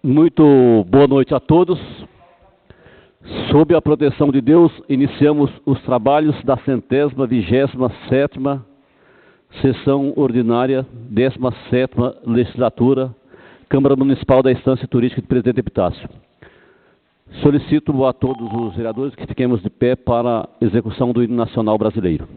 Muito boa noite a todos. Sob a proteção de Deus, iniciamos os trabalhos da 127ª sessão ordinária, 17ª legislatura, Câmara Municipal da Estância Turística de Presidente Epitácio. Solicito a todos os vereadores que fiquemos de pé para a execução do hino nacional brasileiro.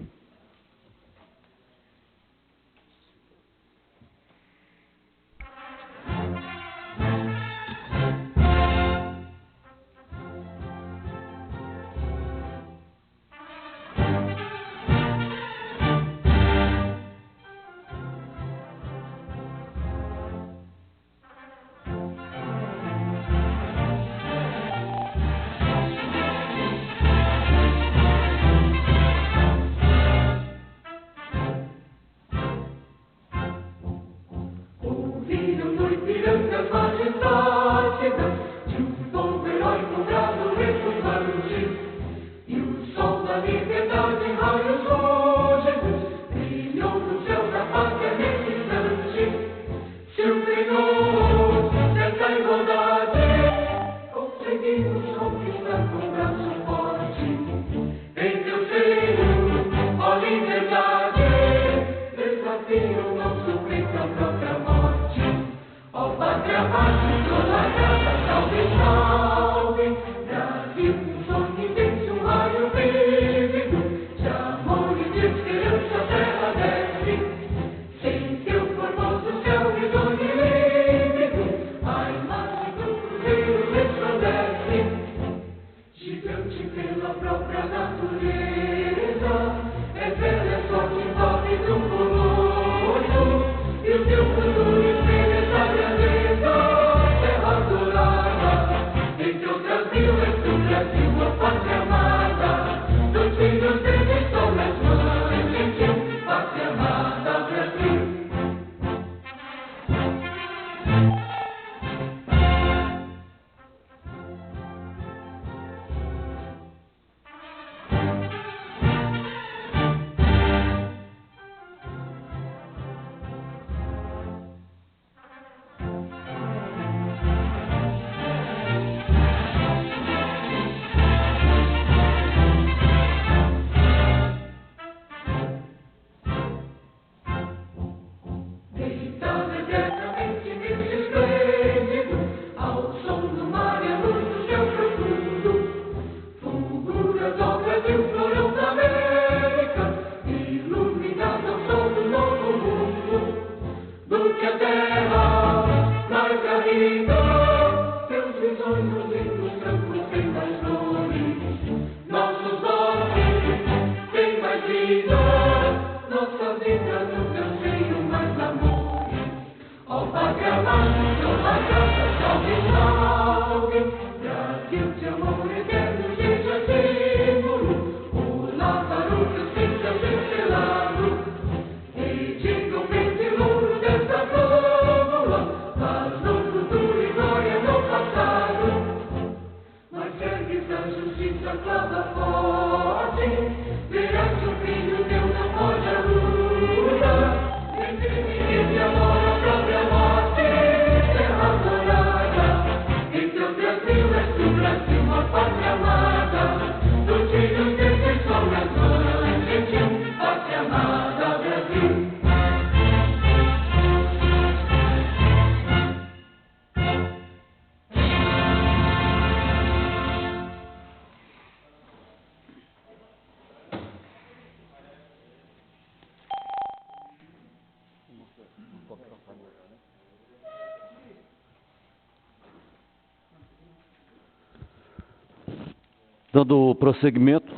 Dando prosseguimento,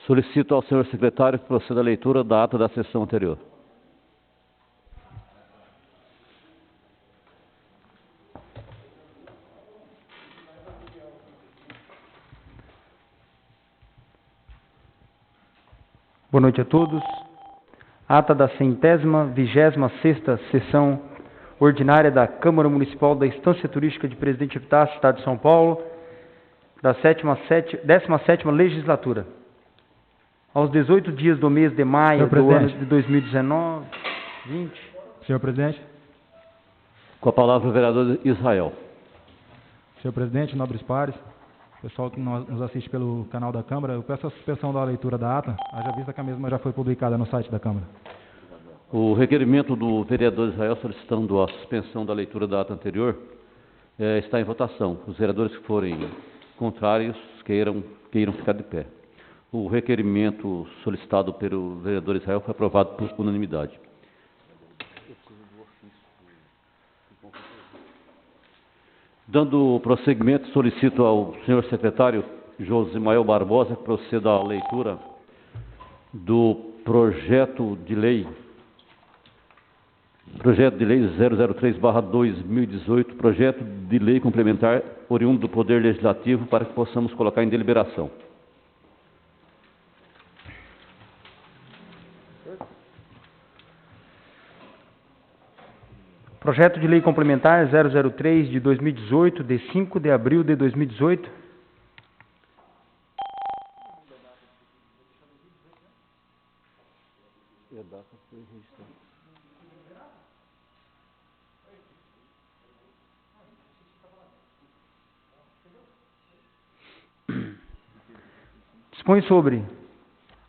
solicito ao senhor secretário que proceda à leitura da ata da sessão anterior. Boa noite a todos. Ata da 126ª sessão ordinária da Câmara Municipal da Estância Turística de Presidente Epitácio, Estado de São Paulo, da 17ª legislatura. Aos 18 dias do mês de maio do ano de 2019, 20. Senhor presidente. Com a palavra o vereador Israel. Senhor presidente, nobres pares, pessoal que nos assiste pelo canal da Câmara, eu peço a suspensão da leitura da ata, haja vista que a mesma já foi publicada no site da Câmara. O requerimento do vereador Israel solicitando a suspensão da leitura da ata anterior está em votação. Os vereadores que forem contrários queiram ficar de pé. O requerimento solicitado pelo vereador Israel foi aprovado por unanimidade. Dando prosseguimento, solicito ao senhor secretário Josimael Barbosa que proceda à leitura do projeto de lei 003/2018, projeto de lei complementar oriundo do Poder Legislativo, para que possamos colocar em deliberação. Projeto de Lei Complementar 003 de 2018, de 5 de abril de 2018. Dispõe sobre: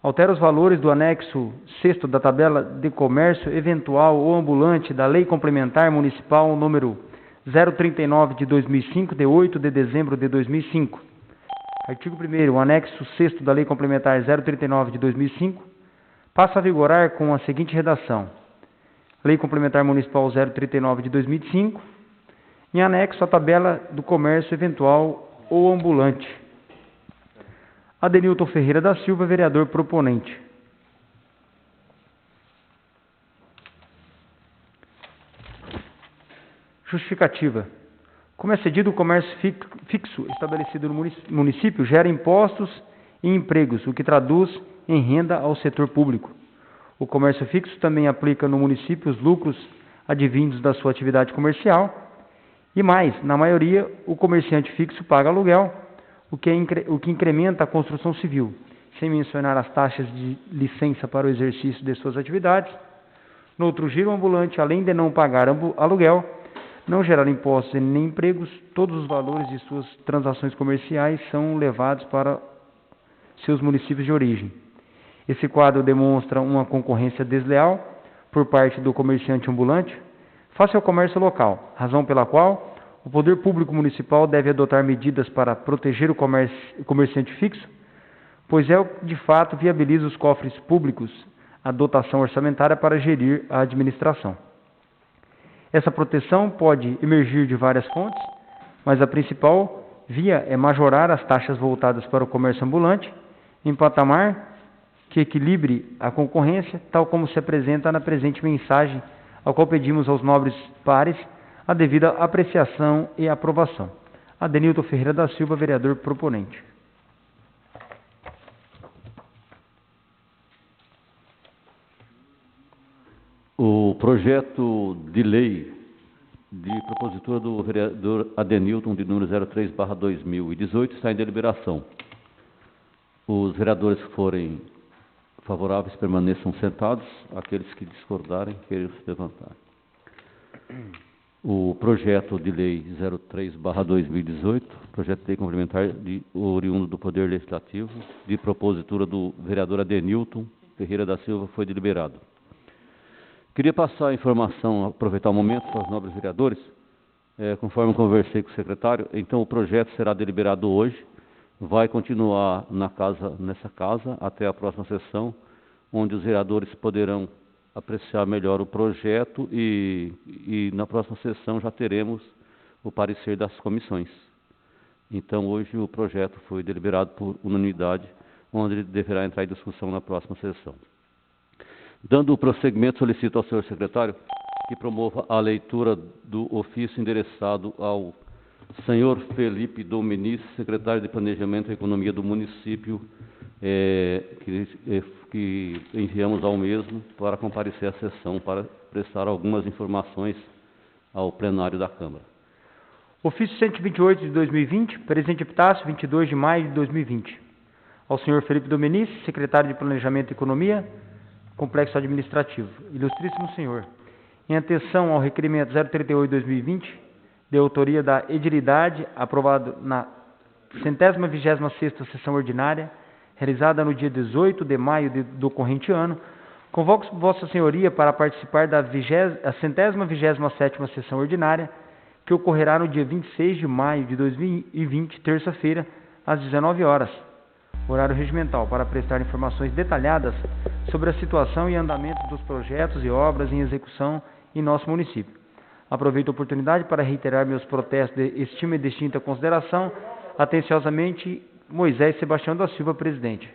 altera os valores do anexo 6º da tabela de comércio eventual ou ambulante da Lei Complementar Municipal número 039 de 2005, de 8 de dezembro de 2005. Artigo 1º, o anexo 6º da Lei Complementar 039 de 2005 passa a vigorar com a seguinte redação: Lei Complementar Municipal 039 de 2005, em anexo à tabela do comércio eventual ou ambulante. Adenilton Ferreira da Silva, vereador proponente. Justificativa. Como é cedido, o comércio fixo estabelecido no município gera impostos e empregos, o que traduz em renda ao setor público. O comércio fixo também aplica no município os lucros advindos da sua atividade comercial e mais, na maioria, o comerciante fixo paga aluguel, o que incrementa a construção civil, sem mencionar as taxas de licença para o exercício de suas atividades. No outro giro, o ambulante, além de não pagar aluguel, não gerar impostos e nem empregos, todos os valores de suas transações comerciais são levados para seus municípios de origem. Esse quadro demonstra uma concorrência desleal por parte do comerciante ambulante face ao comércio local, razão pela qual o poder público municipal deve adotar medidas para proteger o comerciante fixo, pois de fato viabiliza os cofres públicos a dotação orçamentária para gerir a administração. Essa proteção pode emergir de várias fontes, mas a principal via é majorar as taxas voltadas para o comércio ambulante em patamar que equilibre a concorrência, tal como se apresenta na presente mensagem, ao qual pedimos aos nobres pares a devida apreciação e aprovação. Adenilton Ferreira da Silva, vereador proponente. O projeto de lei de propositura do vereador Adenilton, de número 03/2018, está em deliberação. Os vereadores que forem favoráveis permaneçam sentados, aqueles que discordarem queiram se levantar. O projeto de lei 03/2018, projeto de lei complementar oriundo do Poder Legislativo, de propositura do vereador Adenilton Ferreira da Silva, foi deliberado. Queria passar a informação, aproveitar o momento para os nobres vereadores, conforme conversei com o secretário. Então o projeto será deliberado hoje, vai continuar nessa casa até a próxima sessão, onde os vereadores poderão apreciar melhor o projeto e na próxima sessão já teremos o parecer das comissões. Então hoje o projeto foi deliberado por unanimidade, onde ele deverá entrar em discussão na próxima sessão. Dando o prosseguimento, solicito ao senhor secretário que promova a leitura do ofício endereçado ao senhor Felipe Domenici, secretário de Planejamento e Economia do município, que enviamos ao mesmo para comparecer à sessão, para prestar algumas informações ao plenário da Câmara. Ofício 128 de 2020, presente epitácio, 22 de maio de 2020. Ao senhor Felipe Domenici, secretário de Planejamento e Economia, Complexo Administrativo. Ilustríssimo senhor, em atenção ao requerimento 038/2020, de autoria da Edilidade, aprovado na 126ª sessão ordinária, realizada no dia 18 de maio do corrente ano, convoco Vossa Senhoria para participar da 127ª sessão ordinária, que ocorrerá no dia 26 de maio de 2020, terça-feira, às 19 horas, horário regimental, para prestar informações detalhadas sobre a situação e andamento dos projetos e obras em execução em nosso município. Aproveito a oportunidade para reiterar meus protestos de estima e distinta consideração. Atenciosamente, Moisés Sebastião da Silva, presidente.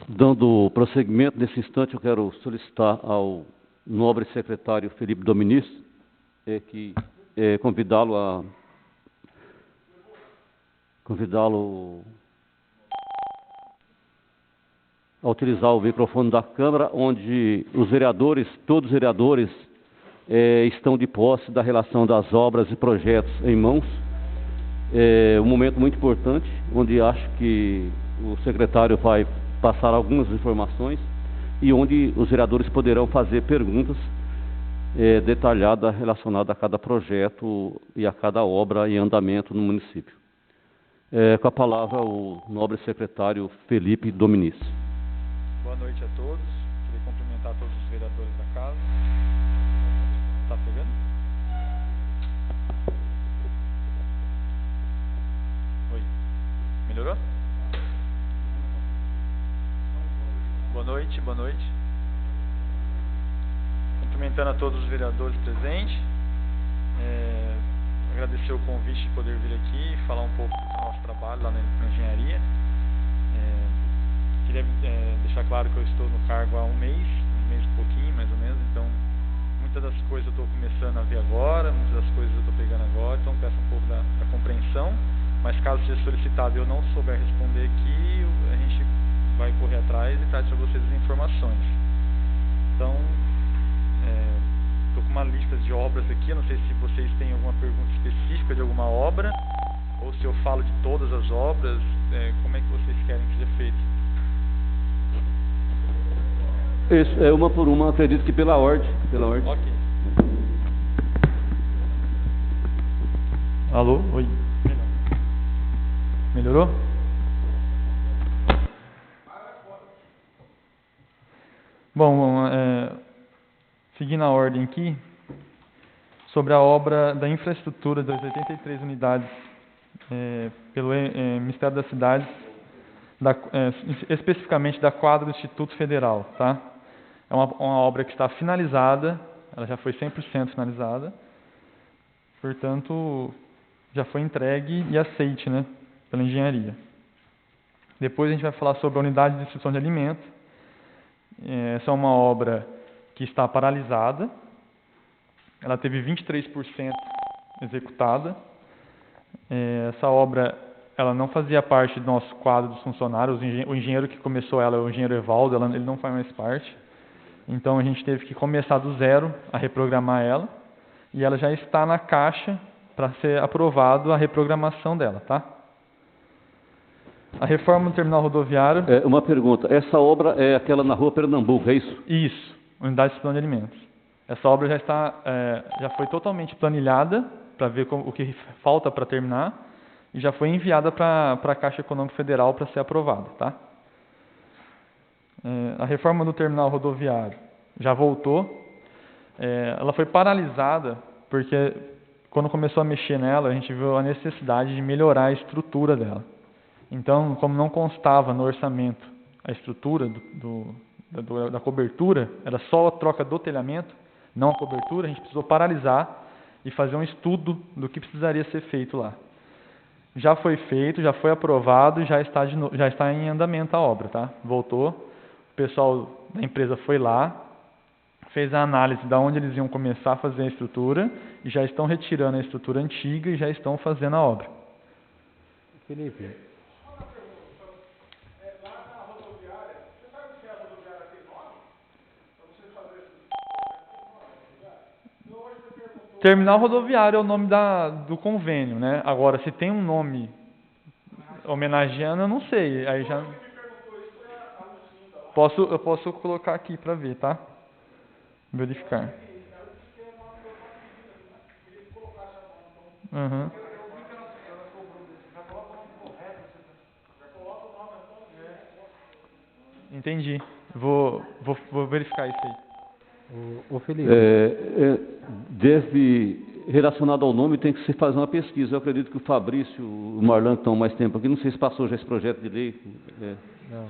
Dando prosseguimento, nesse instante eu quero solicitar ao nobre secretário Felipe Dominici convidá-lo a utilizar o microfone da Câmara, onde os vereadores, todos os vereadores, estão de posse da relação das obras e projetos em mãos. É um momento muito importante, onde acho que o secretário vai passar algumas informações e onde os vereadores poderão fazer perguntas detalhadas relacionadas a cada projeto e a cada obra em andamento no município. Com a palavra o nobre secretário Felipe Dominici. Boa noite a todos. Queria cumprimentar todos os vereadores da casa. Tá pegando? Oi. Melhorou? Boa noite, boa noite. Cumprimentando a todos os vereadores presentes. Agradecer o convite de poder vir aqui e falar um pouco do nosso trabalho lá na engenharia. Queria deixar claro que eu estou no cargo há um mês e pouquinho, mais ou menos, então muitas das coisas eu estou começando a ver agora, muitas das coisas eu estou pegando agora, então peço um pouco da compreensão, mas caso seja solicitado e eu não souber responder aqui, a gente vai correr atrás e traz para vocês as informações. Então, estou com uma lista de obras aqui, eu não sei se vocês têm alguma pergunta específica de alguma obra, ou se eu falo de todas as obras, como é que vocês querem que seja feito? Isso, uma por uma, acredito que pela ordem. Ok. Alô? Oi. Melhorou? Bom, seguindo a ordem aqui, sobre a obra da infraestrutura das 83 unidades pelo Ministério das Cidades, especificamente da quadra do Instituto Federal, tá? É uma obra que está finalizada, ela já foi 100% finalizada, portanto, já foi entregue e aceite, né, pela engenharia. Depois a gente vai falar sobre a unidade de distribuição de alimentos. Essa é uma obra que está paralisada, ela teve 23% executada. Essa obra ela não fazia parte do nosso quadro dos funcionários, o engenheiro que começou ela é o engenheiro Evaldo, ele não faz mais parte. Então a gente teve que começar do zero a reprogramar ela, e ela já está na caixa para ser aprovado a reprogramação dela, tá? A reforma do terminal rodoviário... Uma pergunta, essa obra é aquela na rua Pernambuco, é isso? Isso, unidade de plano de alimentos. Essa obra já foi totalmente planilhada, para ver o que falta para terminar, e já foi enviada para a Caixa Econômica Federal para ser aprovada, tá? A reforma do terminal rodoviário já voltou. Ela foi paralisada porque quando começou a mexer nela, a gente viu a necessidade de melhorar a estrutura dela. Então, como não constava no orçamento a estrutura da cobertura, era só a troca do telhamento, não a cobertura, a gente precisou paralisar e fazer um estudo do que precisaria ser feito lá. Já foi feito, já foi aprovado e já está em andamento a obra, tá? Voltou, o pessoal da empresa foi lá, fez a análise de onde eles iam começar a fazer a estrutura e já estão retirando a estrutura antiga e já estão fazendo a obra. Felipe. Lá na rodoviária, você sabe se a rodoviária tem nome? Para vocês fazerem esse Terminal rodoviário é o nome do convênio, né? Agora, se tem um nome homenageando, eu não sei. Aí já eu posso colocar aqui para ver, tá? Verificar. Aham. Entendi. Vou verificar isso aí. O Felipe, Relacionado ao nome, tem que se fazer uma pesquisa. Eu acredito que o Fabrício e o Marlan, que estão mais tempo aqui, não sei se passou já esse projeto de lei. não.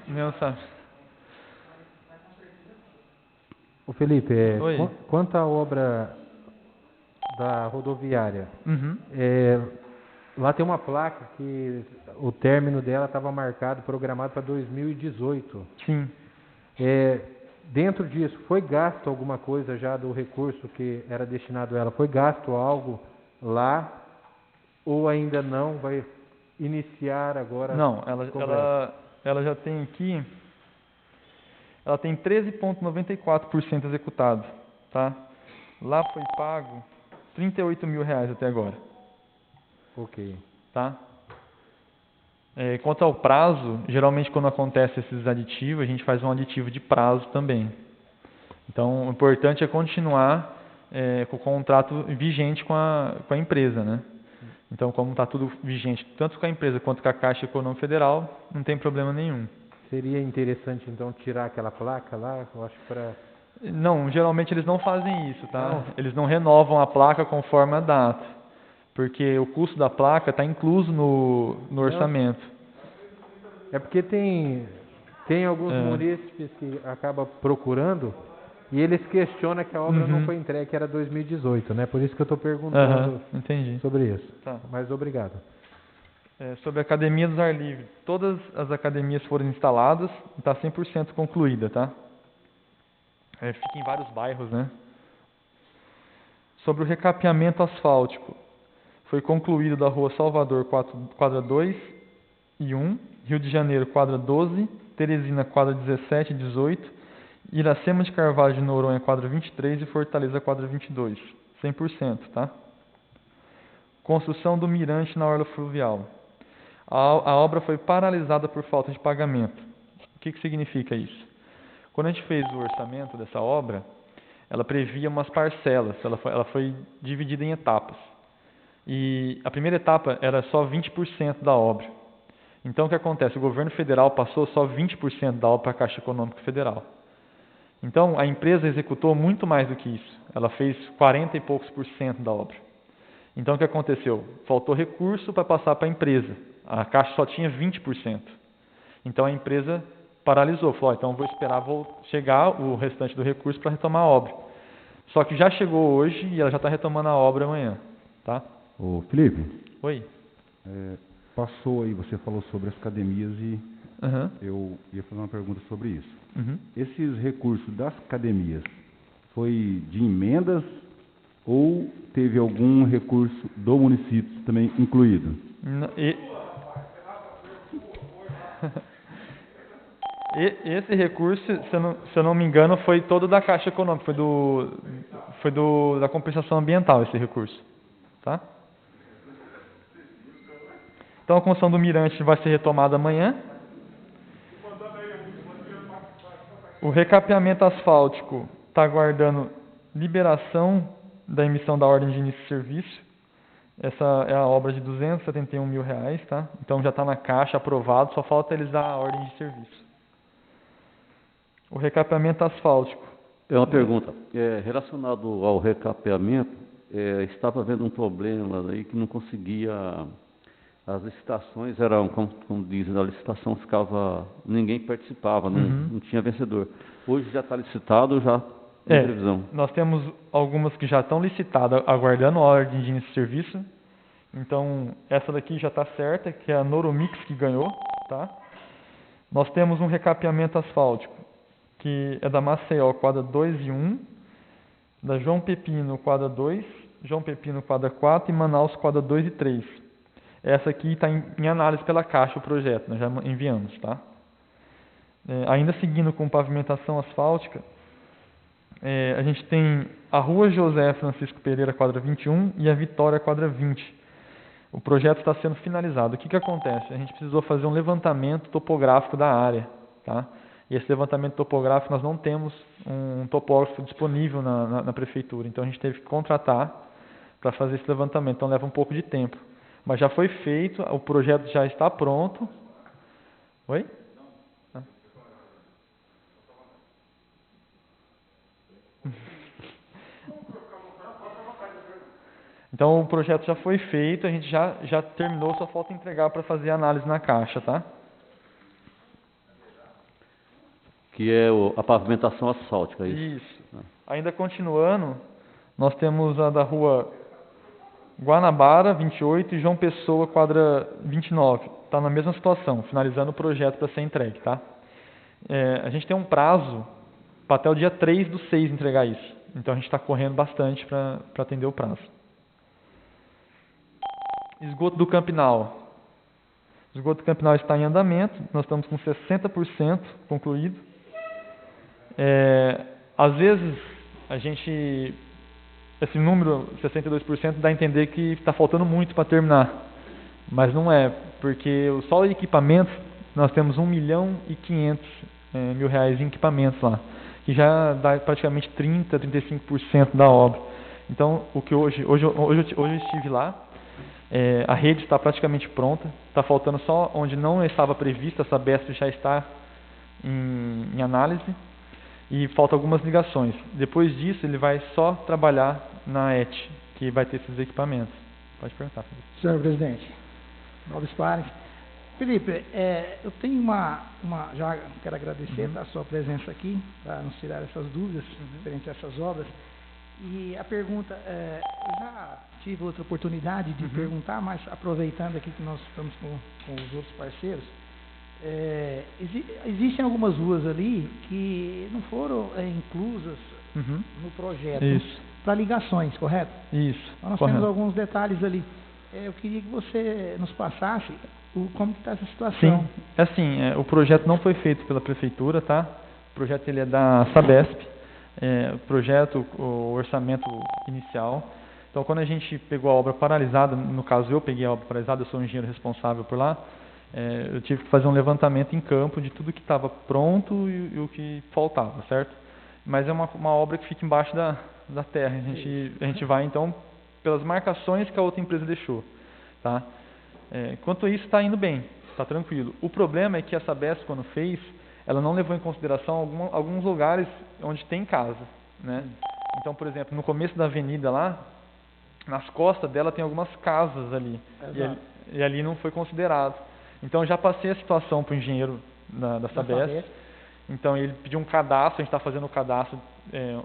Não sabe. O Felipe, Oi. quanto à obra da rodoviária, Uhum. lá tem uma placa que o término dela estava marcado, programado para 2018. Sim. Dentro disso, foi gasto alguma coisa já do recurso que era destinado a ela? Foi gasto algo lá ou ainda não? Vai iniciar agora? Não, ela já tem aqui, ela tem 13,94% executado, tá? Lá foi pago R$38 mil até agora, Ok. tá? Quanto ao prazo, geralmente quando acontece esses aditivos, a gente faz um aditivo de prazo também. Então, o importante é continuar com o contrato vigente com a empresa, né? Então, como está tudo vigente, tanto com a empresa quanto com a Caixa Econômica Federal, não tem problema nenhum. Seria interessante, então, tirar aquela placa lá, eu acho, para... Não, geralmente eles não fazem isso, tá? Não. Eles não renovam a placa conforme a data, porque o custo da placa está incluso no orçamento. É porque tem alguns munícipes que acabam procurando e eles questionam que a obra não foi entregue, que era 2018, né? Por isso que eu estou perguntando Entendi. sobre isso. Tá. Mas obrigado. Sobre a Academia dos Ar Livre, todas as academias foram instaladas e está 100% concluída, tá? Fica em vários bairros, né? Sobre o recapeamento asfáltico, foi concluído da Rua Salvador, quadra 2 e 1, Rio de Janeiro, quadra 12, Teresina, quadra 17 e 18, Iracema de Carvalho de Noronha, quadra 23 e Fortaleza, quadra 22, 100%, tá? Construção do mirante na orla fluvial. A obra foi paralisada por falta de pagamento. O que significa isso? Quando a gente fez o orçamento dessa obra, ela previa umas parcelas, ela foi dividida em etapas. E a primeira etapa era só 20% da obra. Então, o que acontece? O governo federal passou só 20% da obra para a Caixa Econômica Federal. Então, a empresa executou muito mais do que isso. Ela fez 40 e poucos % da obra. Então, o que aconteceu? Faltou recurso para passar para a empresa. A Caixa só tinha 20%. Então, a empresa paralisou. Falou, então vou esperar chegar o restante do recurso para retomar a obra. Só que já chegou hoje e ela já está retomando a obra amanhã. Tá? Ô Felipe, Oi. passou aí, você falou sobre as academias e Uhum. eu ia fazer uma pergunta sobre isso. Uhum. Esses recursos das academias, foi de emendas ou teve algum recurso do município também incluído? Esse recurso, se eu não me engano, foi todo da Caixa Econômica, foi da compensação ambiental esse recurso, tá? Então a construção do mirante vai ser retomada amanhã. O recapeamento asfáltico está aguardando liberação da emissão da ordem de início de serviço. Essa é a obra de R$271 mil, tá? Então já está na Caixa, aprovado, só falta eles dar a ordem de serviço. O recapeamento asfáltico. É uma pergunta. Relacionado ao recapeamento, estava havendo um problema aí que não conseguia. As licitações eram, como dizem, a licitação ficava. Ninguém participava, não tinha vencedor. Hoje já está licitado, já tem previsão. Nós temos algumas que já estão licitadas, aguardando a ordem de início de serviço. Então, essa daqui já está certa, que é a Noromix que ganhou, tá? Nós temos um recapeamento asfáltico, que é da Maceió, quadra 2 e 1, da João Pepino, quadra 2, João Pepino, quadra 4 e Manaus, quadra 2 e 3. Essa aqui está em análise pela Caixa, o projeto, nós já enviamos, tá? Ainda seguindo com pavimentação asfáltica, a gente tem a Rua José Francisco Pereira, quadra 21, e a Vitória, quadra 20. O projeto está sendo finalizado. O que acontece? A gente precisou fazer um levantamento topográfico da área, tá? E esse levantamento topográfico nós não temos um topógrafo disponível na prefeitura, então a gente teve que contratar para fazer esse levantamento, então leva um pouco de tempo. Mas já foi feito, o projeto já está pronto. Oi? Então o projeto já foi feito, a gente já terminou, só falta entregar para fazer a análise na caixa, tá? Que é a pavimentação asfáltica, é isso? Isso. Ainda continuando, nós temos a da rua Guanabara, 28, e João Pessoa, quadra 29. Está na mesma situação, finalizando o projeto para ser entregue, tá? A gente tem um prazo para até o dia 3/6 entregar isso. Então a gente está correndo bastante para atender o prazo. Esgoto do Campinal. O esgoto do Campinal está em andamento, nós estamos com 60% concluído. Às vezes, esse número, 62%, dá a entender que está faltando muito para terminar. Mas não é, porque só o equipamento, nós temos R$1.500.000 em equipamentos lá, que já dá praticamente 35% da obra. Então, o que hoje eu estive lá, a rede está praticamente pronta, está faltando só onde não estava prevista, essa BESP já está em análise, e faltam algumas ligações. Depois disso, ele vai só trabalhar na ET, que vai ter esses equipamentos. Pode perguntar, Felipe. Senhor presidente, Nobres Pares. Felipe, eu tenho já quero agradecer a sua presença aqui, para nos tirar essas dúvidas referente a essas obras. E a pergunta, eu já tive outra oportunidade de perguntar, mas aproveitando aqui que nós estamos com os outros parceiros, existem algumas ruas ali que não foram inclusas no projeto para ligações, correto? Isso. Então nós temos alguns detalhes ali. Eu queria que você nos passasse como está essa situação. Sim, o projeto não foi feito pela prefeitura, tá? O projeto ele é da Sabesp. O projeto, o orçamento inicial. Então, quando a gente pegou a obra paralisada, no caso eu peguei a obra paralisada, eu sou o engenheiro responsável por lá, eu tive que fazer um levantamento em campo de tudo que estava pronto e o que faltava, certo? Mas é uma obra que fica embaixo da terra. A gente vai, então, pelas marcações que a outra empresa deixou, tá? Quanto a isso, está indo bem, está tranquilo. O problema é que a Sabesp, quando fez, ela não levou em consideração alguns lugares onde tem casa, né? Então, por exemplo, no começo da avenida lá, nas costas dela tem algumas casas ali, e ali não foi considerado. Então, já passei a situação para o engenheiro da Sabesp. Então, ele pediu um cadastro, a gente está fazendo o cadastro.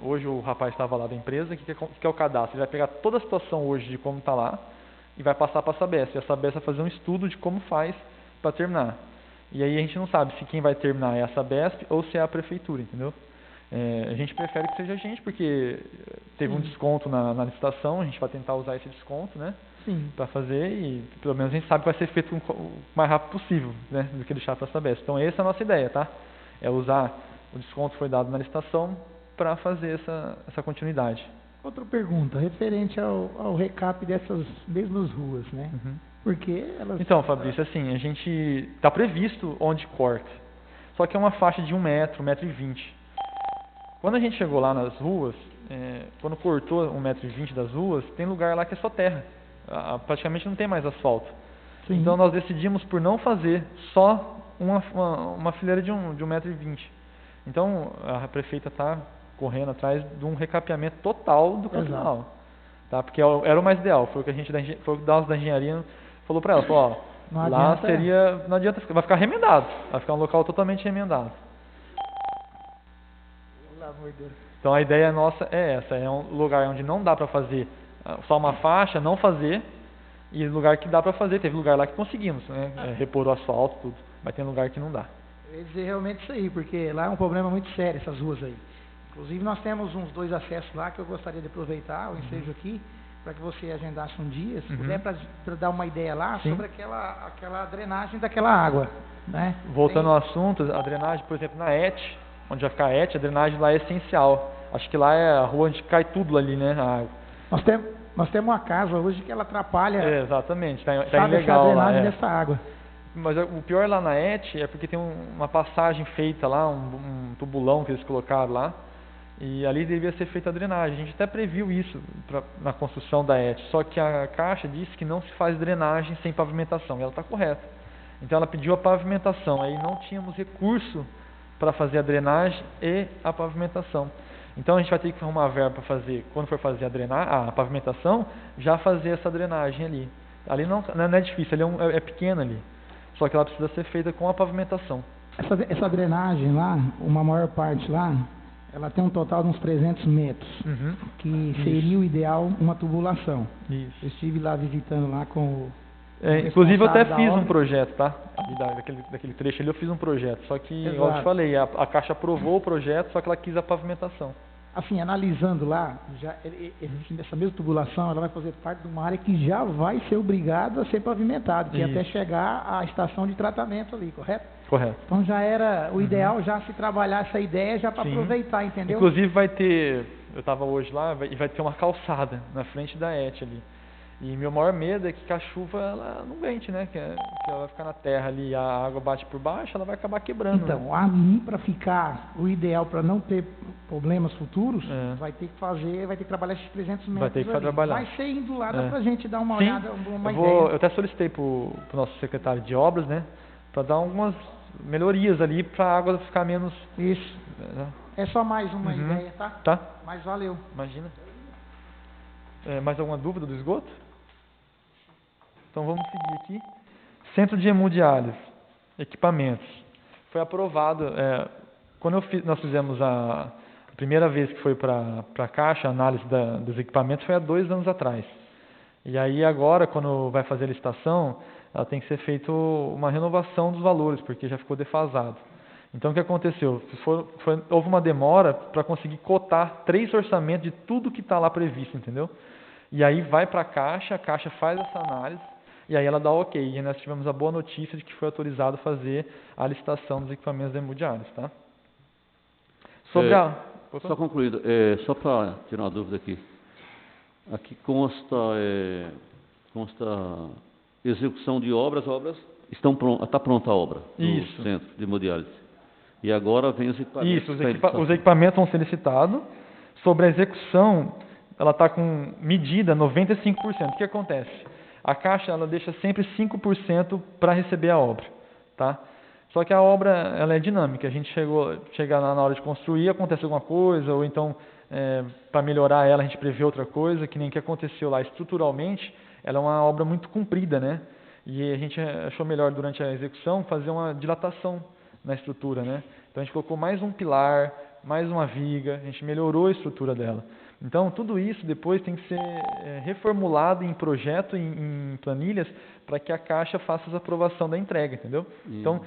Hoje o rapaz estava lá da empresa. O que é o cadastro? Ele vai pegar toda a situação hoje de como está lá e vai passar para a Sabesp. E a Sabesp vai fazer um estudo de como faz para terminar. E aí a gente não sabe se quem vai terminar é a Sabesp ou se é a prefeitura, entendeu? A gente prefere que seja a gente, porque teve um desconto na licitação, a gente vai tentar usar esse desconto, né? Para fazer, e pelo menos a gente sabe que vai ser feito o mais rápido possível, né? Do que deixar para a Sabesp. Então essa é a nossa ideia, tá? É usar o desconto que foi dado na licitação para fazer essa continuidade. Outra pergunta, referente ao recap dessas mesmas ruas, né? Porque elas... Então, Fabrício, assim, a gente está previsto onde corta, só que é uma faixa de 1 metro, 1,20 m. Quando a gente chegou lá nas ruas, quando cortou 1,20 m das ruas, tem lugar lá que é só terra, praticamente não tem mais asfalto. Então nós decidimos por não fazer só uma fileira de 1,20 m. Então a prefeita está correndo atrás de um recapeamento total do Campinal, tá? Porque era o mais ideal, foi o que foi o da engenharia falou para ela, falou, lá não adianta, vai ficar remendado, vai ficar um local totalmente remendado. Então a ideia nossa é essa, é um lugar onde não dá para fazer só uma faixa, não fazer, e lugar que dá para fazer, teve lugar lá que conseguimos, né? Repor o asfalto, tudo, mas tem lugar que não dá. Eu ia dizer realmente isso aí, porque lá é um problema muito sério, essas ruas aí. Inclusive nós temos uns 2 acessos lá que eu gostaria de aproveitar o ensejo aqui, para que você agendasse um dia, se puder, para dar uma ideia lá sobre aquela drenagem daquela água, né? Voltando ao assunto, a drenagem, por exemplo, na ET, onde vai ficar a ET, a drenagem lá é essencial. Acho que lá é a rua onde cai tudo ali, né, a água. Nós temos uma casa hoje que ela atrapalha, Exatamente, tá sabe, essa ilegal lá. drenagem dessa água. Mas o pior lá na ET é porque tem uma passagem feita lá, um tubulão que eles colocaram lá, e ali devia ser feita a drenagem. A gente até previu isso na construção da ET, só que a Caixa disse que não se faz drenagem sem pavimentação, e ela está correta. Então ela pediu a pavimentação, aí não tínhamos recurso para fazer a drenagem e a pavimentação. Então a gente vai ter que arrumar verba para fazer, quando for fazer a pavimentação, já fazer essa drenagem ali. Ali não é difícil, ali é pequeno ali. Só que ela precisa ser feita com a pavimentação. Essa drenagem lá, uma maior parte lá, ela tem um total de uns 300 metros, que seria o ideal uma tubulação. Isso. Eu estive lá visitando lá com o inclusive eu até responsável da fiz um obra. projeto, tá? Daquele trecho ali eu fiz um projeto, só que, igual eu te Exato. falei, a Caixa aprovou o projeto, só que ela quis a pavimentação. Assim, analisando lá, essa mesma tubulação, ela vai fazer parte de uma área que já vai ser obrigada a ser pavimentada, que é até Isso. chegar à estação de tratamento ali, correto? Correto. Então já era o ideal já se trabalhar essa ideia já para Sim. aproveitar, entendeu? Inclusive vai ter, eu estava hoje lá, e vai ter uma calçada na frente da ET ali. E meu maior medo é que a chuva ela não vente, né? Que ela vai ficar na terra ali, a água bate por baixo, ela vai acabar quebrando. Então, né? ali para ficar o ideal para não ter problemas futuros, É. vai ter que trabalhar esses 300 metros. Vai ter que ali. trabalhar. Vai ser indo lá, dá É. pra gente dar uma Sim, olhada, uma eu ideia. até solicitei pro nosso secretário de obras, né? Para dar algumas melhorias ali para a água ficar menos. Isso. Né? É só mais uma Uhum. ideia, tá? Tá? Mas valeu. Imagina. Mais alguma dúvida do esgoto? Então vamos seguir aqui. Centro de hemodiálise, equipamentos. Foi aprovado. Quando nós fizemos a primeira vez que foi para a Caixa, a análise dos equipamentos foi há 2 anos atrás. E aí agora, quando vai fazer a licitação, ela tem que ser feita uma renovação dos valores, porque já ficou defasado. Então o que aconteceu? Houve uma demora para conseguir cotar 3 orçamentos de tudo que está lá previsto, entendeu? E aí vai para a Caixa faz essa análise, e aí ela dá ok. E nós tivemos a boa notícia de que foi autorizado fazer a licitação dos equipamentos hemodiálise, tá? Sobre Só concluindo, só para tirar uma dúvida aqui. Aqui consta execução de obras estão está pronta a obra do Isso. centro de hemodiálise. E agora vem os equipamentos. Isso, para os equipamentos vão ser licitados. Sobre a execução, ela está com medida 95%. O que acontece? A Caixa ela deixa sempre 5% para receber a obra, tá? Só que a obra ela é dinâmica. A gente chega na hora de construir, acontece alguma coisa, ou então para melhorar ela a gente prevê outra coisa, que nem que aconteceu lá estruturalmente. Ela é uma obra muito comprida, né? E a gente achou melhor durante a execução fazer uma dilatação na estrutura, né? Então a gente colocou mais um pilar, mais uma viga, a gente melhorou a estrutura dela. Então tudo isso depois tem que ser reformulado em projeto, em planilhas, para que a Caixa faça a aprovação da entrega, entendeu? Então,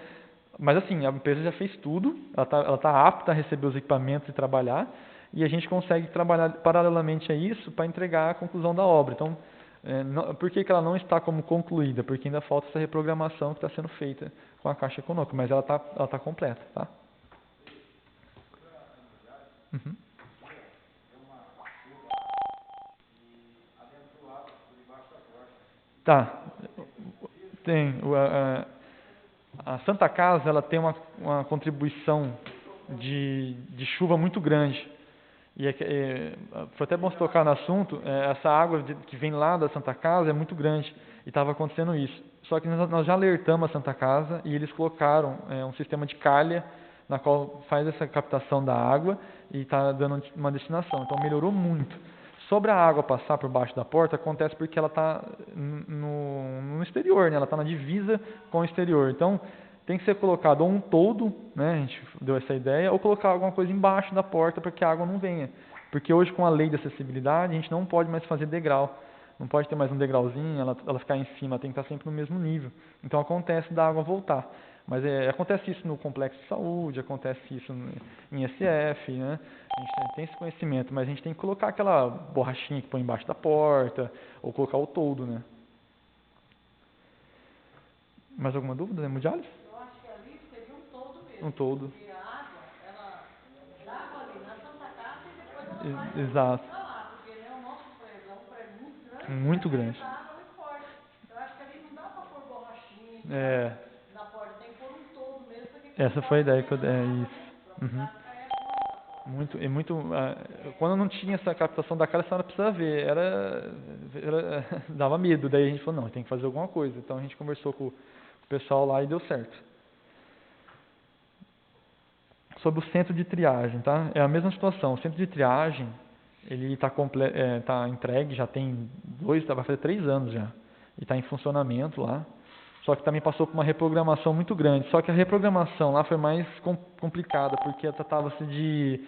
mas assim, a empresa já fez tudo, ela tá apta a receber os equipamentos e trabalhar, e a gente consegue trabalhar paralelamente a isso para entregar a conclusão da obra. Então, por que ela não está como concluída? Porque ainda falta essa reprogramação que está sendo feita com a Caixa Econômica, mas ela tá completa, tá? Uhum. Tá. Tem. A Santa Casa ela tem uma contribuição de chuva muito grande. E foi até bom se tocar no assunto. Essa água que vem lá da Santa Casa é muito grande. E estava acontecendo isso. Só que nós já alertamos a Santa Casa e eles colocaram um sistema de calha na qual faz essa captação da água e está dando uma destinação. Então melhorou muito. Sobre a água passar por baixo da porta, acontece porque ela está no exterior, né? Ela está na divisa com o exterior. Então, tem que ser colocado ou um toldo, né? A gente deu essa ideia, ou colocar alguma coisa embaixo da porta para que a água não venha. Porque hoje, com a lei de acessibilidade, a gente não pode mais fazer degrau. Não pode ter mais um degrauzinho, ela ficar em cima, ela tem que estar sempre no mesmo nível. Então, acontece da água voltar. Mas acontece isso no complexo de saúde, acontece isso em SF, né? A gente tem esse conhecimento, mas a gente tem que colocar aquela borrachinha que põe embaixo da porta, ou colocar o toldo, né? Mais alguma dúvida, hemodiálise? Eu acho que ali seria um toldo mesmo. Um toldo. Porque a água, ela dava ali na Santa Casa e depois ela vai Exato. pra lá, porque né, o nosso prédio é um prédio muito muito grande. Tá muito forte. Eu acho que ali não dá pra pôr borrachinha É, na porta, tem que pôr um todo mesmo. Porque essa foi a ideia que eu dei. É isso. Uhum. Quando não tinha essa captação da cara, a senhora precisa ver. Dava medo. Daí a gente falou, não, tem que fazer alguma coisa. Então a gente conversou com o pessoal lá e deu certo. Sobre o centro de triagem, tá? É a mesma situação. O centro de triagem, ele está entregue, já tem vai fazer 3 anos já. E está em funcionamento lá. Só que também passou por uma reprogramação muito grande. Só que a reprogramação lá foi mais complicada, porque tratava-se de...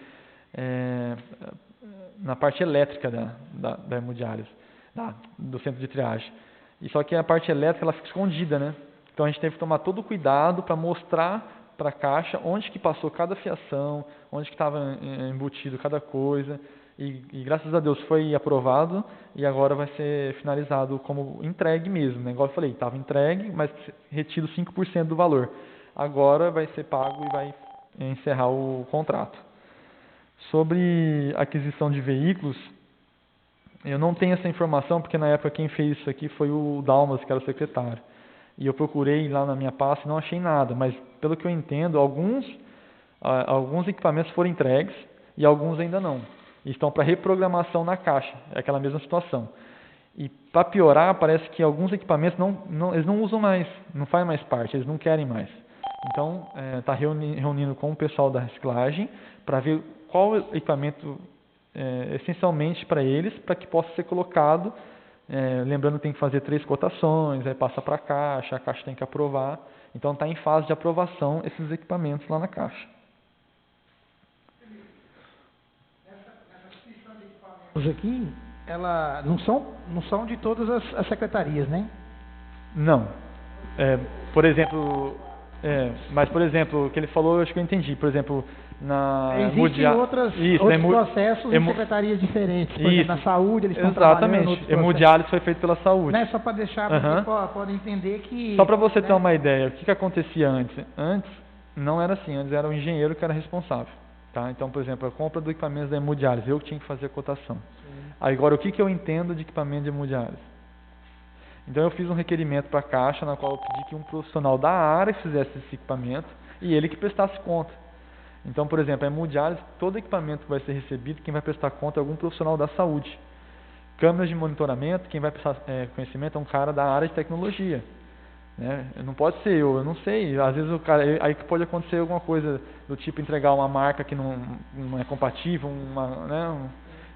na parte elétrica da hemodiálise, do centro de triagem. E só que a parte elétrica ela fica escondida, né? Então a gente teve que tomar todo o cuidado para mostrar para a caixa onde que passou cada fiação, onde que estava embutido cada coisa. E graças a Deus foi aprovado e agora vai ser finalizado como entregue mesmo, né? Igual eu falei, estava entregue, mas retido 5% do valor. Agora vai ser pago e vai encerrar o contrato. Sobre aquisição de veículos, eu não tenho essa informação porque na época quem fez isso aqui foi o Dalmas, que era o secretário. E eu procurei lá na minha pasta e não achei nada, mas pelo que eu entendo, alguns equipamentos foram entregues e alguns ainda não. E estão para reprogramação na caixa, é aquela mesma situação. E para piorar, parece que alguns equipamentos eles não usam mais, não fazem mais parte, eles não querem mais. Então, está reunindo com o pessoal da reciclagem para ver qual equipamento essencialmente para eles, para que possa ser colocado. Lembrando que tem que fazer 3 cotações, aí passa para a caixa tem que aprovar. Então está em fase de aprovação esses equipamentos lá na caixa. Os aqui, ela não são de todas as secretarias, né? Não. Por exemplo, mas por exemplo, o que ele falou, eu acho que eu entendi. Por exemplo, existem outros processos em secretarias diferentes. Por exemplo, na saúde, eles estão trabalhando outros processos. Hemodiálise foi feito pela saúde. Não é só para deixar, porque podem entender que... Só para você ter uma ideia, o que acontecia antes? Antes, não era assim, antes era o engenheiro que era responsável. Tá? Então, por exemplo, a compra do equipamento da hemodiálise, eu que tinha que fazer a cotação. Agora, o que eu entendo de equipamento de hemodiálise? Então, eu fiz um requerimento para a Caixa, na qual eu pedi que um profissional da área fizesse esse equipamento e ele que prestasse conta. Então, por exemplo, a hemodiálise, todo equipamento que vai ser recebido, quem vai prestar conta é algum profissional da saúde. Câmeras de monitoramento, quem vai prestar conhecimento é um cara da área de tecnologia. Né? Não pode ser eu não sei. Às vezes aí que pode acontecer alguma coisa do tipo entregar uma marca que não é compatível,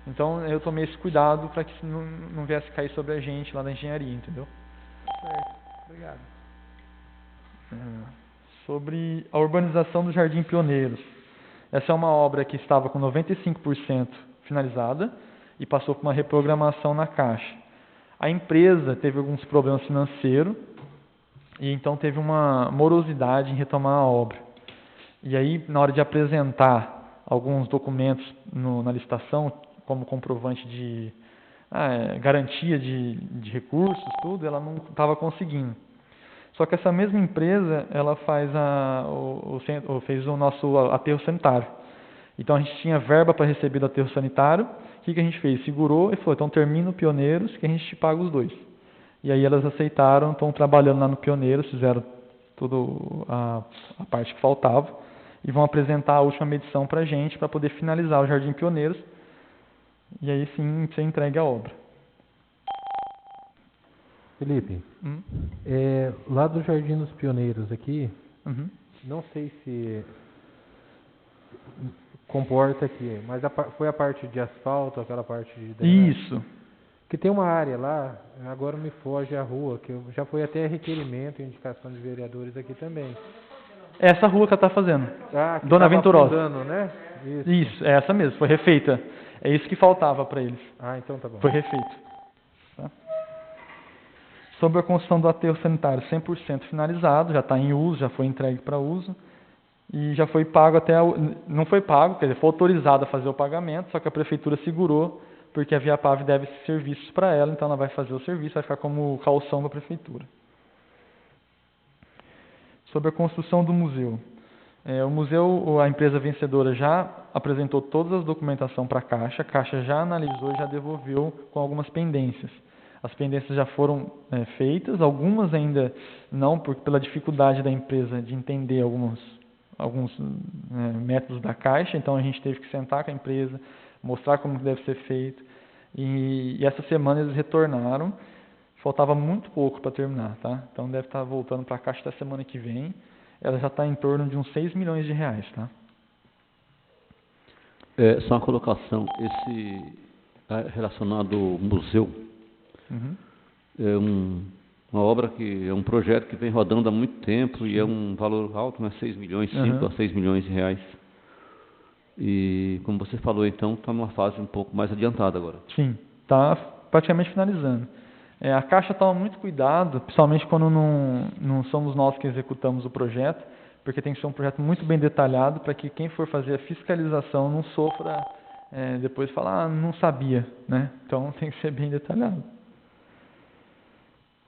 então eu tomei esse cuidado para que não viesse cair sobre a gente lá da engenharia, entendeu? Certo, obrigado. Sobre a urbanização do Jardim Pioneiros. Essa é uma obra que estava com 95% finalizada e passou por uma reprogramação na Caixa. A empresa teve alguns problemas financeiros e então teve uma morosidade em retomar a obra. E aí, na hora de apresentar alguns documentos na licitação, como comprovante de garantia de recursos, tudo, ela não estava conseguindo. Só que essa mesma empresa, ela fez o nosso aterro sanitário. Então a gente tinha verba para receber do aterro sanitário. O que a gente fez? Segurou e falou, então termina o Pioneiros que a gente te paga os 2. E aí elas aceitaram, estão trabalhando lá no Pioneiros, fizeram toda a parte que faltava e vão apresentar a última medição para a gente para poder finalizar o Jardim Pioneiros. E aí sim ser entregue a obra. Felipe, lá do Jardim dos Pioneiros aqui, não sei se comporta aqui, mas foi a parte de asfalto, aquela parte de drenagem. Isso. Que tem uma área lá, agora me foge a rua, que já foi até requerimento e indicação de vereadores aqui também. Essa rua que ela está fazendo. Dona Venturosa. Afundando, né? Isso, é essa mesmo, foi refeita. É isso que faltava para eles. Então tá bom. Foi refeito. Tá? Sobre a construção do aterro sanitário, 100% finalizado, já está em uso, já foi entregue para uso. E já foi pago não foi pago, quer dizer, foi autorizado a fazer o pagamento, só que a prefeitura segurou, porque a Viapav deve serviços para ela, então ela vai fazer o serviço, vai ficar como calção da prefeitura. Sobre a construção do museu. O museu, a empresa vencedora já apresentou toda a documentação para a Caixa já analisou e já devolveu com algumas pendências. As pendências já foram feitas, algumas ainda não, pela dificuldade da empresa de entender alguns métodos da Caixa, então a gente teve que sentar com a empresa, mostrar como deve ser feito, e essa semana eles retornaram, faltava muito pouco para terminar, tá? Então deve estar voltando para a Caixa até semana que vem, ela já está em torno de uns 6 milhões de reais, tá? Só uma colocação, relacionado ao museu, é uma obra que é um projeto que vem rodando há muito tempo e é um valor alto, né? 6 milhões, 5 a 6 milhões de reais. E, como você falou, então, está numa fase um pouco mais adiantada agora. Sim, está praticamente finalizando. A Caixa toma muito cuidado, principalmente quando não somos nós que executamos o projeto, porque tem que ser um projeto muito bem detalhado para que quem for fazer a fiscalização não sofra, depois falar, não sabia, né? Então tem que ser bem detalhado.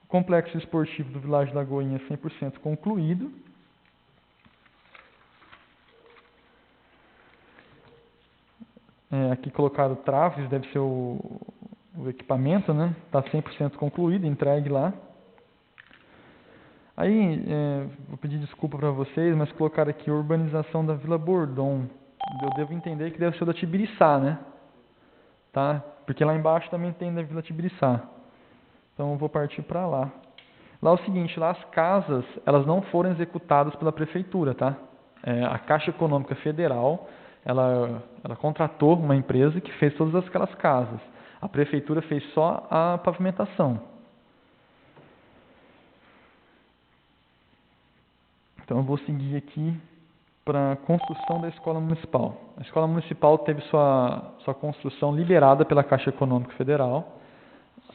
O complexo esportivo do Villaggio Lagoinha 100% concluído. Aqui colocaram traves, deve ser o equipamento, né? Está 100% concluído, entregue lá. Aí, vou pedir desculpa para vocês, mas colocaram aqui a urbanização da Vila Bordon. Eu devo entender que deve ser da Tibiriçá, né? Tá? Porque lá embaixo também tem da Vila Tibiriçá. Então eu vou partir para lá. Lá é o seguinte, lá as casas, elas não foram executadas pela prefeitura, tá? A Caixa Econômica Federal, ela contratou uma empresa que fez todas aquelas casas. A prefeitura fez só a pavimentação. Então eu vou seguir aqui para a construção da escola municipal. A escola municipal teve sua construção liberada pela Caixa Econômica Federal.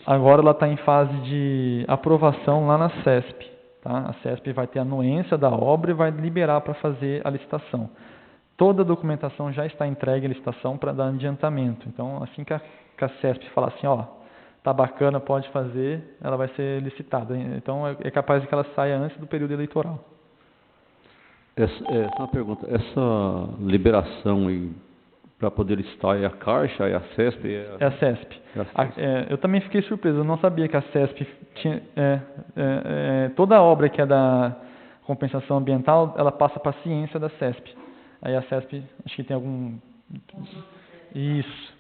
Agora ela está em fase de aprovação lá na CESP. Tá? A CESP vai ter a anuência da obra e vai liberar para fazer a licitação. Toda a documentação já está entregue à licitação para dar adiantamento. Então, assim que a CESP falar assim, ó, tá bacana, pode fazer, ela vai ser licitada. Então, é capaz de que ela saia antes do período eleitoral. Essa é uma pergunta. Essa liberação para poder licitar é a Caixa, é a CESP? É a CESP. Eu também fiquei surpreso, eu não sabia que a CESP tinha... toda a obra que é da compensação ambiental, ela passa para a ciência da CESP. Aí a CESP, acho que tem algum... Isso.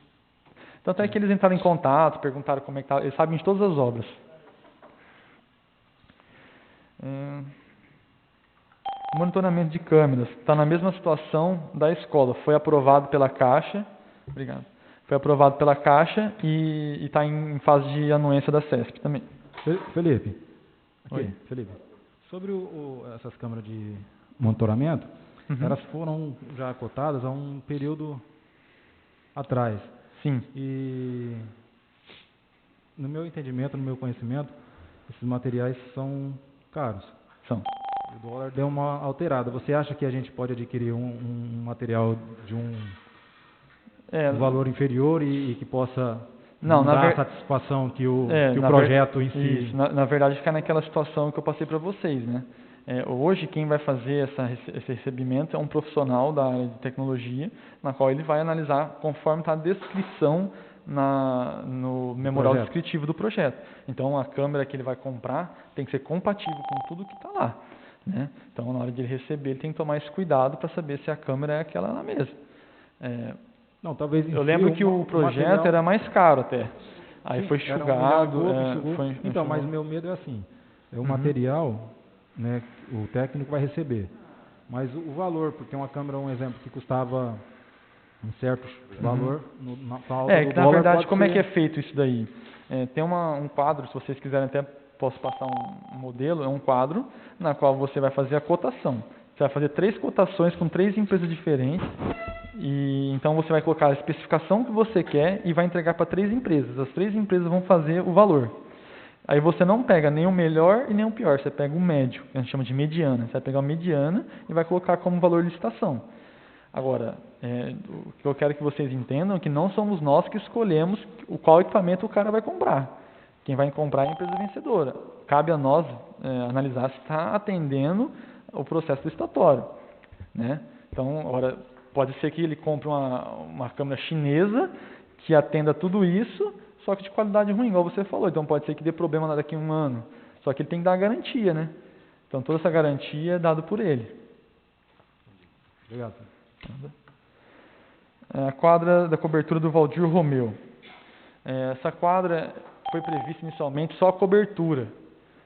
Então até que eles entraram em contato, perguntaram como é que tá, eles sabem de todas as obras. Monitoramento de câmeras, está na mesma situação da escola, foi aprovado pela Caixa, obrigado, foi aprovado pela Caixa e está em fase de anuência da CESP também. Felipe, Oi. Felipe, sobre essas câmeras de monitoramento, elas foram já cotadas há um período atrás. Sim. E no meu entendimento, no meu conhecimento, esses materiais são caros. São. O dólar deu uma alterada. Você acha que a gente pode adquirir um material de um valor inferior e que possa dar a satisfação que o projeto em si... Isso, na verdade, fica naquela situação que eu passei para vocês, né? Hoje, quem vai fazer esse recebimento é um profissional da área de tecnologia, na qual ele vai analisar conforme está a descrição no memorial descritivo do projeto. Então, a câmera que ele vai comprar tem que ser compatível com tudo que está lá. Né? Então, na hora de ele receber, ele tem que tomar esse cuidado para saber se a câmera é aquela lá mesmo. Não, talvez eu lembro que o projeto era mais caro até. Aí sim, foi enxugado. Então, mas o meu medo é assim, o material, né, o técnico vai receber, mas o valor, porque uma câmera, um exemplo, que custava um certo valor, na verdade, como é que é feito isso daí? Tem um quadro, se vocês quiserem até posso passar um modelo, é um quadro na qual você vai fazer a cotação. Você vai fazer 3 cotações com 3 empresas diferentes, e então você vai colocar a especificação que você quer e vai entregar para 3 empresas. As 3 empresas vão fazer o valor. Aí você não pega nem o melhor e nem o pior, você pega o médio, que a gente chama de mediana. Você vai pegar a mediana e vai colocar como valor de licitação. Agora, o que eu quero que vocês entendam é que não somos nós que escolhemos qual equipamento o cara vai comprar. Quem vai comprar é a empresa vencedora. Cabe a nós analisar se está atendendo o processo licitatório. Né? Então, agora, pode ser que ele compre uma câmera chinesa que atenda tudo isso, só que de qualidade ruim, igual você falou. Então pode ser que dê problema daqui a 1 ano. Só que ele tem que dar a garantia, né? Então toda essa garantia é dada por ele. Obrigado. A quadra da cobertura do Valdir Romeu. Essa quadra foi prevista inicialmente só a cobertura,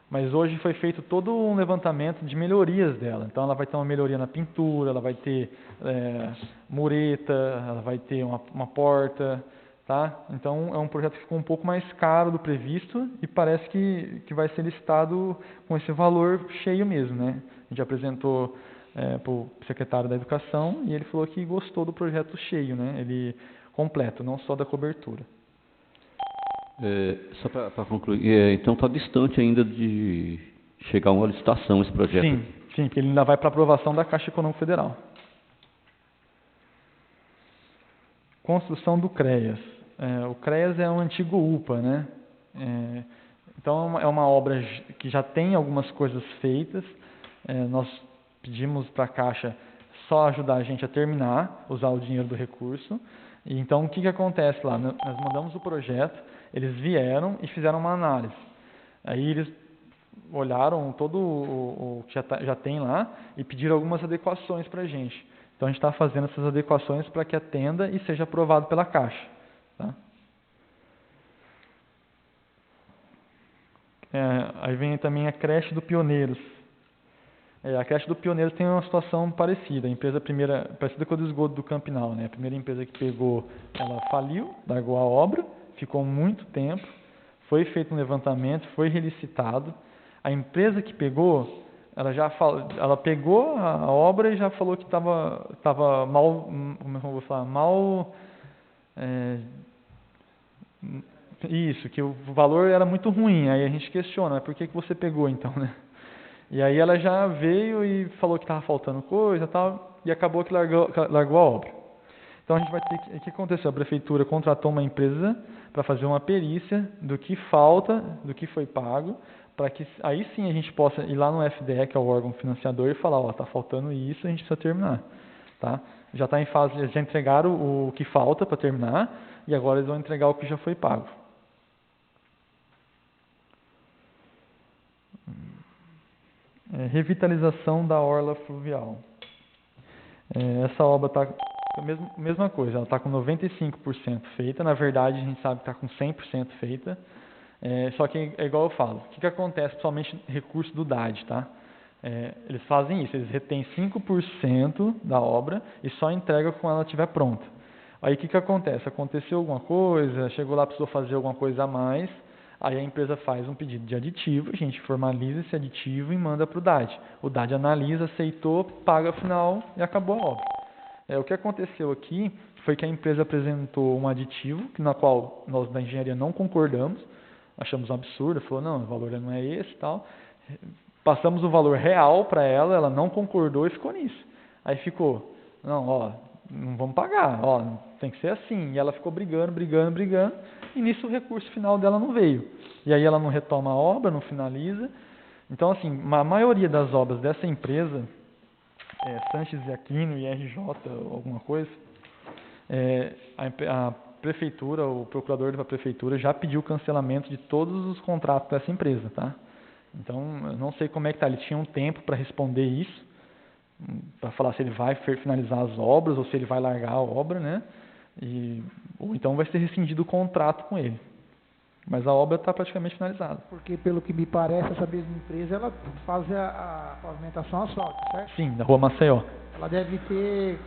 mas hoje foi feito todo um levantamento de melhorias dela. Então ela vai ter uma melhoria na pintura, ela vai ter mureta, ela vai ter uma porta, tá? Então é um projeto que ficou um pouco mais caro do previsto e parece que vai ser licitado com esse valor cheio mesmo, né? A gente apresentou para o secretário da Educação e ele falou que gostou do projeto cheio, né? Ele completo, não só da cobertura. Só para concluir, então está distante ainda de chegar a uma licitação esse projeto? Sim, porque ele ainda vai para aprovação da Caixa Econômica Federal. Construção do CREAS. O CREAS é um antigo UPA, né? Então é uma obra que já tem algumas coisas feitas. Nós pedimos para a Caixa só ajudar a gente a terminar, usar o dinheiro do recurso. E então o que acontece lá? Nós mandamos o projeto, eles vieram e fizeram uma análise. Aí eles olharam todo o que já tem lá e pediram algumas adequações para a gente. Então a gente está fazendo essas adequações para que atenda e seja aprovado pela Caixa. Tá? Aí vem também a creche do Pioneiros. A creche do Pioneiros tem uma situação parecida. A empresa primeira, parecida com a do esgoto do Campinal, né? A primeira empresa que pegou, ela faliu, largou a obra, ficou muito tempo, foi feito um levantamento, foi relicitado. A empresa que pegou, ela pegou a obra e já falou que estava mal, como eu vou falar, isso, que o valor era muito ruim. Aí a gente questiona, mas por que você pegou então, né? E aí ela já veio e falou que estava faltando coisa e tal, e acabou que largou a obra. Então a gente vai ter que... O que aconteceu? A prefeitura contratou uma empresa para fazer uma perícia do que falta, do que foi pago, para que aí sim a gente possa ir lá no FDE, que é o órgão financiador, e falar, está faltando isso, a gente precisa terminar. Tá? Já está em fase, já entregaram o que falta para terminar, e agora eles vão entregar o que já foi pago. Revitalização da orla fluvial. Essa obra está a mesma coisa, ela está com 95% feita, na verdade a gente sabe que está com 100% feita, só que é igual eu falo, o que acontece principalmente no recurso do DAD, tá? Eles fazem isso, eles retêm 5% da obra e só entregam quando ela estiver pronta. Aí o que acontece? Aconteceu alguma coisa, chegou lá, precisou fazer alguma coisa a mais, aí a empresa faz um pedido de aditivo, a gente formaliza esse aditivo e manda para o DAD. O DAD analisa, aceitou, paga final e acabou a obra. O que aconteceu aqui foi que a empresa apresentou um aditivo, na qual nós da engenharia não concordamos, achamos um absurdo, falou, não, o valor não é esse e tal. Passamos o valor real para ela, ela não concordou e ficou nisso. Aí ficou, não vamos pagar, tem que ser assim. E ela ficou brigando, e nisso o recurso final dela não veio. E aí ela não retoma a obra, não finaliza. Então, assim, a maioria das obras dessa empresa, Sanches e Aquino e RJ, alguma coisa, a prefeitura, o procurador da prefeitura já pediu cancelamento de todos os contratos dessa empresa, tá? Então, eu não sei como é que tá, ele tinha um tempo para responder isso, para falar se ele vai finalizar as obras ou se ele vai largar a obra, né? Ou então vai ser rescindido o contrato com ele. Mas a obra está praticamente finalizada. Porque, pelo que me parece, essa mesma empresa, ela faz a pavimentação asfáltica, certo? Sim, da Rua Maceió. Ela deve ter...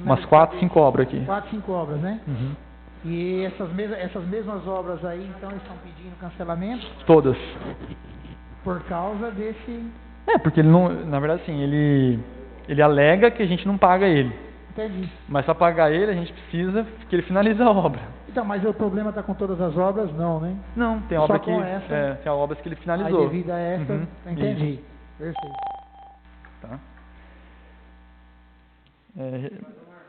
Umas 4, 5 obras aqui. 4, 5 obras, né? Uhum. E essas mesmas obras aí, então, eles estão pedindo cancelamento? Todas. Por causa desse... Porque ele não... Na verdade, assim, ele alega que a gente não paga ele. Entendi. Mas para pagar ele, a gente precisa que ele finalize a obra. Então, mas o problema está com todas as obras? Não, né? Não, tem obra que... essa, tem obras que ele finalizou. Aí devido a essa, entendi. Isso. Perfeito. Tá.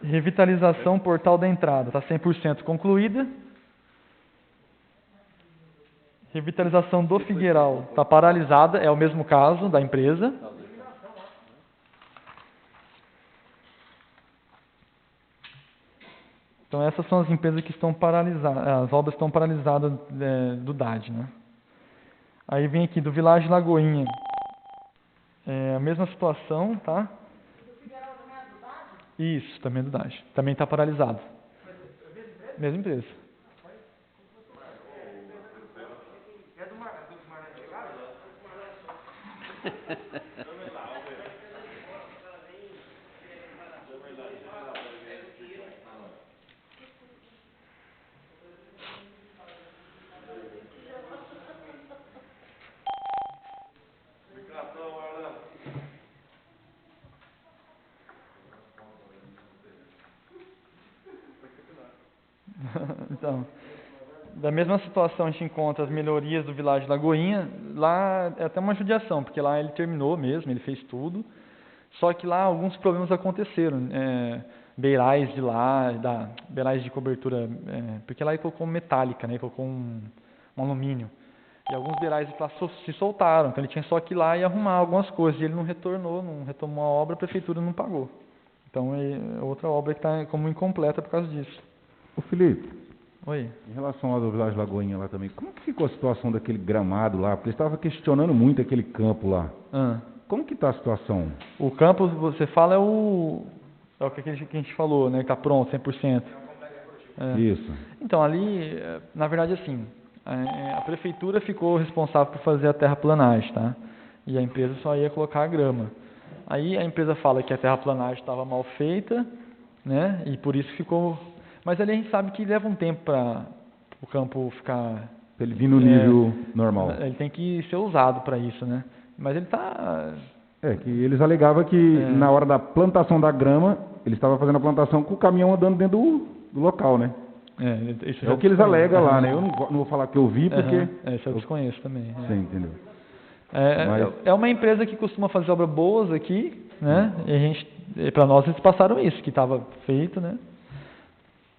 Revitalização Portal da Entrada. Está 100% concluída. Revitalização do Figueiral. Está paralisada. É o mesmo caso da empresa. Então essas são as empresas que estão paralisadas, as obras estão paralisadas do DAD, né? Aí vem aqui do Village Lagoinha, a mesma situação, tá? Isso, também é do DAD, também está paralisado. Mesma empresa. Então, da mesma situação a gente encontra as melhorias do Village Lagoinha. Lá é até uma judiação, porque lá ele terminou mesmo, ele fez tudo. Só que lá alguns problemas aconteceram. Beirais de lá, beirais de cobertura, porque lá ele colocou metálica, né? Ele colocou um alumínio. E alguns beirais de lá se soltaram, então ele tinha só que ir lá e arrumar algumas coisas. E ele não retornou, não retomou a obra, a prefeitura não pagou. Então é outra obra que está como incompleta por causa disso. Ô Felipe, oi. Em relação ao do Village Lagoinha lá também, como que ficou a situação daquele gramado lá? Porque eles estavam questionando muito aquele campo lá. Como que está a situação? O campo, você fala, é o que a gente falou, né? Que está pronto, 100%. Isso. Então, ali, na verdade, assim, a prefeitura ficou responsável por fazer a terraplanagem, tá? E a empresa só ia colocar a grama. Aí a empresa fala que a terraplanagem estava mal feita, né? E por isso ficou... Mas ali a gente sabe que leva um tempo para o campo ficar... Pra ele vir no nível normal. Ele tem que ser usado para isso, né? Mas ele está... Que eles alegavam que na hora da plantação da grama, eles estavam fazendo a plantação com o caminhão andando dentro do local, né? Isso é o que eles alegam lá, né? Eu não vou falar que eu vi, porque... Isso eu desconheço também. Você entendeu? É uma empresa que costuma fazer obras boas aqui, né? E para nós eles passaram isso, que estava feito, né?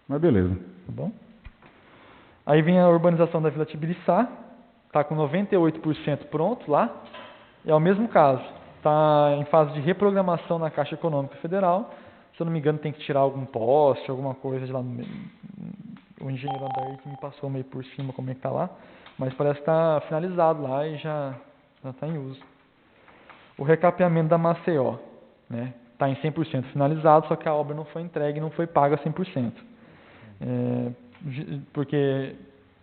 Mas beleza. Tá bom? Aí vem a urbanização da Vila Tibiriçá, está com 98% pronto lá. É o mesmo caso, está em fase de reprogramação na Caixa Econômica Federal. Se eu não me engano, tem que tirar algum poste, alguma coisa de lá. O engenheiro Adair que me passou meio por cima como é que está lá. Mas parece que está finalizado lá e já está em uso. O recapeamento da Maceió, né? Está em 100% finalizado, só que a obra não foi entregue e não foi paga 100%. Porque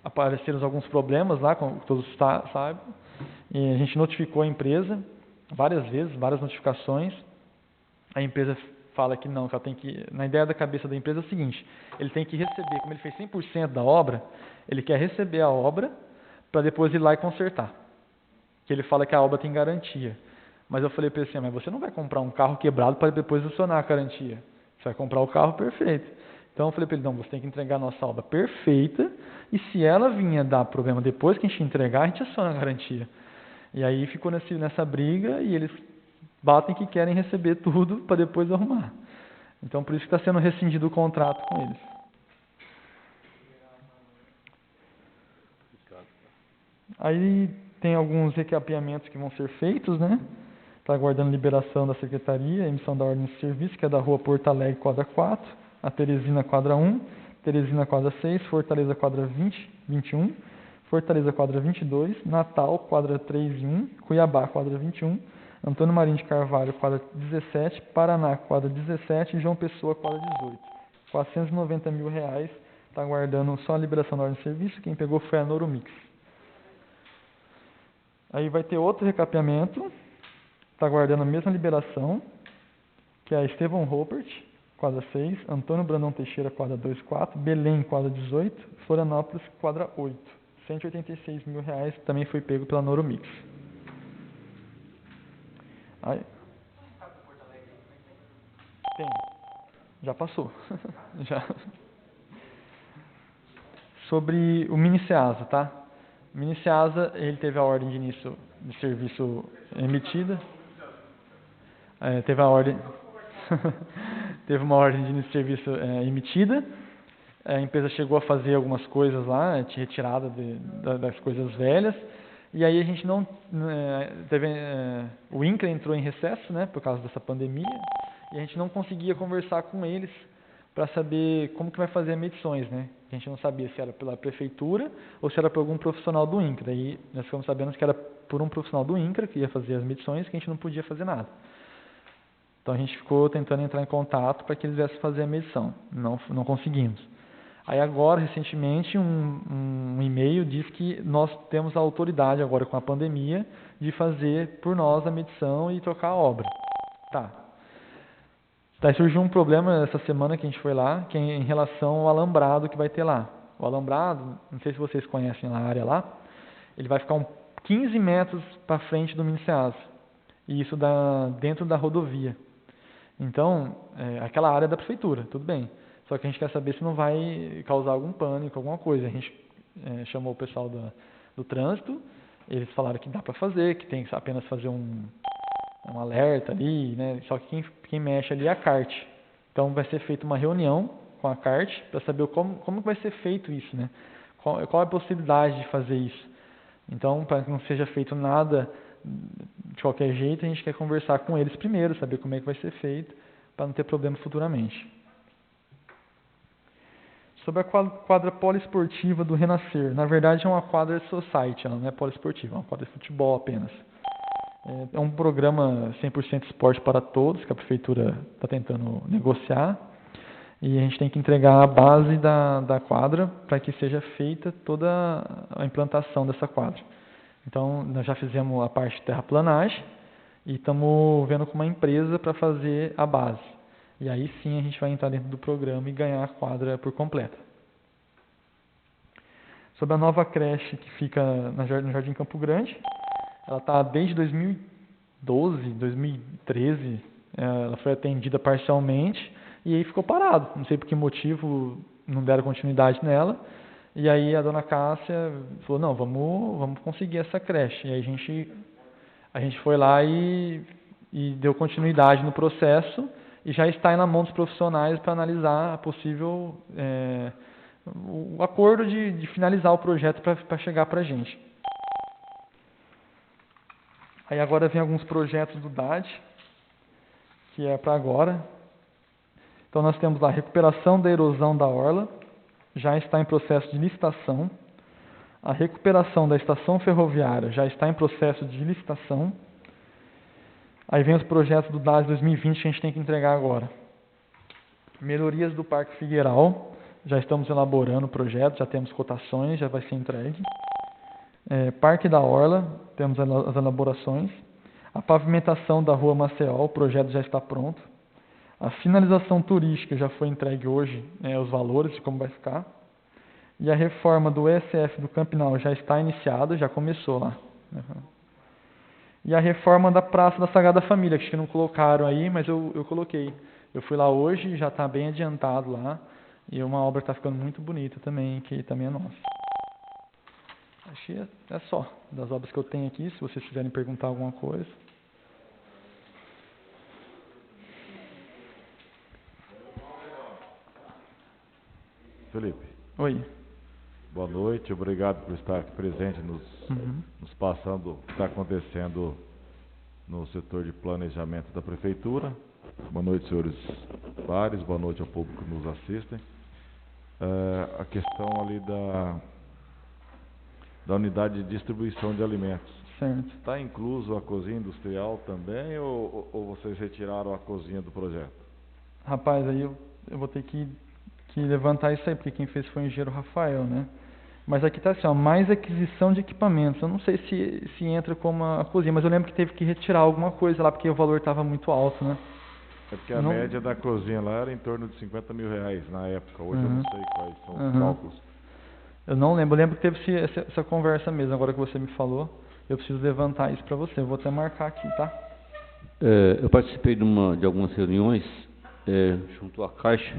apareceram alguns problemas lá, como todos sabem, e a gente notificou a empresa várias vezes, várias notificações. A empresa fala que não, que ela tem que... Na ideia da cabeça da empresa é o seguinte, ele tem que receber, como ele fez 100% da obra, ele quer receber a obra para depois ir lá e consertar. Que ele fala que a obra tem garantia. Mas eu falei para ele assim, mas você não vai comprar um carro quebrado para depois acionar a garantia. Você vai comprar o carro perfeito. Então eu falei para ele, não, você tem que entregar a nossa obra perfeita, e se ela vinha dar problema depois que a gente entregar, a gente aciona a garantia. E aí ficou nessa briga, e eles batem que querem receber tudo para depois arrumar. Então por isso que está sendo rescindido o contrato com eles. Aí tem alguns recapeamentos que vão ser feitos, né? Está aguardando liberação da Secretaria, emissão da ordem de serviço, que é da Rua Porto Alegre, quadra 4, a Teresina, quadra 1, Teresina, quadra 6, Fortaleza, quadra 20, 21, Fortaleza, quadra 22, Natal, quadra 3 e 1, Cuiabá, quadra 21, Antônio Marinho de Carvalho, quadra 17, Paraná, quadra 17 e João Pessoa, quadra 18. R$490 mil, está aguardando só a liberação da ordem de serviço, quem pegou foi a Norumix. Aí vai ter outro recapeamento, está aguardando a mesma liberação, que é a Estevão Robert, quadra 6, Antônio Brandão Teixeira, quadra 24, Belém, quadra 18, Florianópolis, quadra 8. R$186 mil, também foi pego pela Norumix. Aí. Tem. Já passou. Já. Sobre o Mini Ceasa, tá? O Mini Ceasa, ele teve a ordem de início de serviço emitida. Teve a ordem... Teve uma ordem de início de serviço emitida. A empresa chegou a fazer algumas coisas lá, tinha retirada das coisas velhas. E aí a gente não... o INCRA entrou em recesso, né, por causa dessa pandemia. E a gente não conseguia conversar com eles para saber como que vai fazer as medições, né? A gente não sabia se era pela prefeitura ou se era por algum profissional do INCRA. Daí nós ficamos sabendo que era por um profissional do INCRA que ia fazer as medições, que a gente não podia fazer nada. Então a gente ficou tentando entrar em contato para que eles viessem fazer a medição. Não conseguimos. Aí agora, recentemente, um e-mail diz que nós temos a autoridade agora com a pandemia de fazer por nós a medição e trocar a obra. Tá. Daí surgiu um problema essa semana que a gente foi lá, que é em relação ao alambrado que vai ter lá. O alambrado, não sei se vocês conhecem a área lá, ele vai ficar 15 metros para frente do Mini-Ceasa. E isso dentro da rodovia. Então, aquela área é da prefeitura, tudo bem. Só que a gente quer saber se não vai causar algum pânico, alguma coisa. A gente chamou o pessoal do trânsito, eles falaram que dá para fazer, que tem que apenas fazer um alerta ali, né? Só que quem mexe ali é a CART. Então vai ser feita uma reunião com a CART para saber como vai ser feito isso, né? Qual é a possibilidade de fazer isso. Então, para que não seja feito nada de qualquer jeito, a gente quer conversar com eles primeiro, saber como é que vai ser feito, para não ter problema futuramente. Sobre a quadra poliesportiva do Renascer. Na verdade, é uma quadra society, ela não é poliesportiva, é uma quadra de futebol apenas. É um programa 100% esporte para todos, que a prefeitura está tentando negociar. E a gente tem que entregar a base da quadra para que seja feita toda a implantação dessa quadra. Então, nós já fizemos a parte de terraplanagem e estamos vendo com uma empresa para fazer a base. E aí sim a gente vai entrar dentro do programa e ganhar a quadra por completa. Sobre a nova creche que fica no Jardim Campo Grande, ela está desde 2012, 2013, ela foi atendida parcialmente e aí ficou parado. Não sei por que motivo não deram continuidade nela. E aí a dona Cássia falou, não, vamos conseguir essa creche. E aí a gente foi lá e deu continuidade no processo e já está na mão dos profissionais para analisar a possível o acordo de finalizar o projeto para chegar para a gente. Aí agora vem alguns projetos do DAD, que é para agora. Então nós temos a recuperação da erosão da orla, já está em processo de licitação. A recuperação da estação ferroviária já está em processo de licitação. Aí vem os projetos do DAS 2020 que a gente tem que entregar agora. Melhorias do Parque Figueiral, já estamos elaborando o projeto, já temos cotações, já vai ser entregue. Parque da Orla, temos as elaborações. A pavimentação da Rua Maceió, o projeto já está pronto. A finalização turística já foi entregue hoje, os valores de como vai ficar. E a reforma do ESF do Campinal já está iniciada, já começou lá. E a reforma da Praça da Sagrada Família, que acho que não colocaram aí, mas eu coloquei. Eu fui lá hoje, já está bem adiantado lá. E uma obra está ficando muito bonita também, que também é nossa. Acho que é só das obras que eu tenho aqui, se vocês quiserem perguntar alguma coisa. Felipe. Oi. Boa noite, obrigado por estar aqui presente, nos passando o que está acontecendo no setor de planejamento da Prefeitura. Boa noite, senhores pares, boa noite ao público que nos assistem. A questão ali da unidade de distribuição de alimentos. Certo. Está incluso a cozinha industrial também ou vocês retiraram a cozinha do projeto? Rapaz, aí eu vou ter que levantar isso aí, porque quem fez foi o engenheiro Rafael, né? Mas aqui está assim, mais aquisição de equipamentos. Eu não sei se entra como a cozinha, mas eu lembro que teve que retirar alguma coisa lá, porque o valor estava muito alto, né? É porque a média da cozinha lá era em torno de R$50 mil na época. Hoje eu não sei quais são os cálculos. Eu não lembro. Eu lembro que teve essa conversa mesmo, agora que você me falou. Eu preciso levantar isso para você. Eu vou até marcar aqui, tá? Eu participei de algumas reuniões junto à Caixa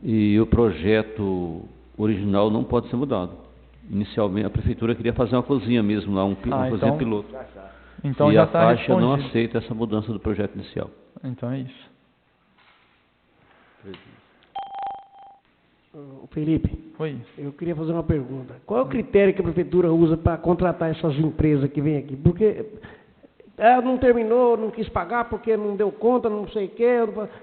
e o projeto original não pode ser mudado. Inicialmente a Prefeitura queria fazer uma cozinha mesmo lá, uma cozinha piloto. Então e já a tá Caixa não aceita essa mudança do projeto inicial. Então é isso. Felipe, oi. Eu queria fazer uma pergunta. Qual é o critério que a Prefeitura usa para contratar essas empresas que vêm aqui? Porque não terminou, não quis pagar porque não deu conta, não sei o quê,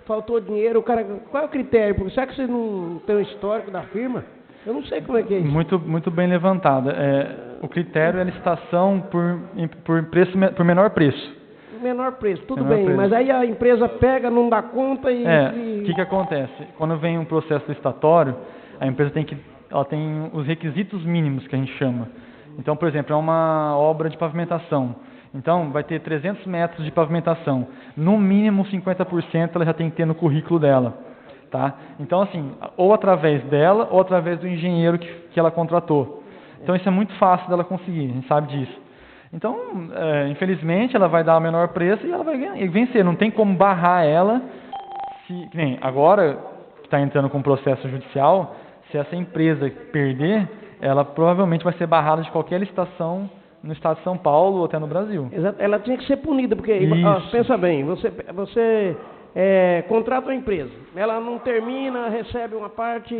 faltou dinheiro, o cara, qual é o critério? Porque será que você não tem o histórico da firma? Eu não sei como é que é isso. Muito bem levantada. O critério é a licitação por menor preço. Menor preço, tudo bem, mas aí a empresa pega, não dá conta e... O que acontece? Quando vem um processo licitatório, a empresa ela tem os requisitos mínimos que a gente chama. Então, por exemplo, é uma obra de pavimentação. Então, vai ter 300 metros de pavimentação. No mínimo, 50% ela já tem que ter no currículo dela. Tá? Então, assim, ou através dela, ou através do engenheiro que ela contratou. Então, isso é muito fácil dela conseguir, a gente sabe disso. Então, infelizmente, ela vai dar o menor preço e ela vai vencer. Não tem como barrar ela. Nem agora, que está entrando com um processo judicial, se essa empresa perder, ela provavelmente vai ser barrada de qualquer licitação no estado de São Paulo ou até no Brasil. Exato. Ela tinha que ser punida, porque, pensa bem, você contrata uma empresa, ela não termina, recebe uma parte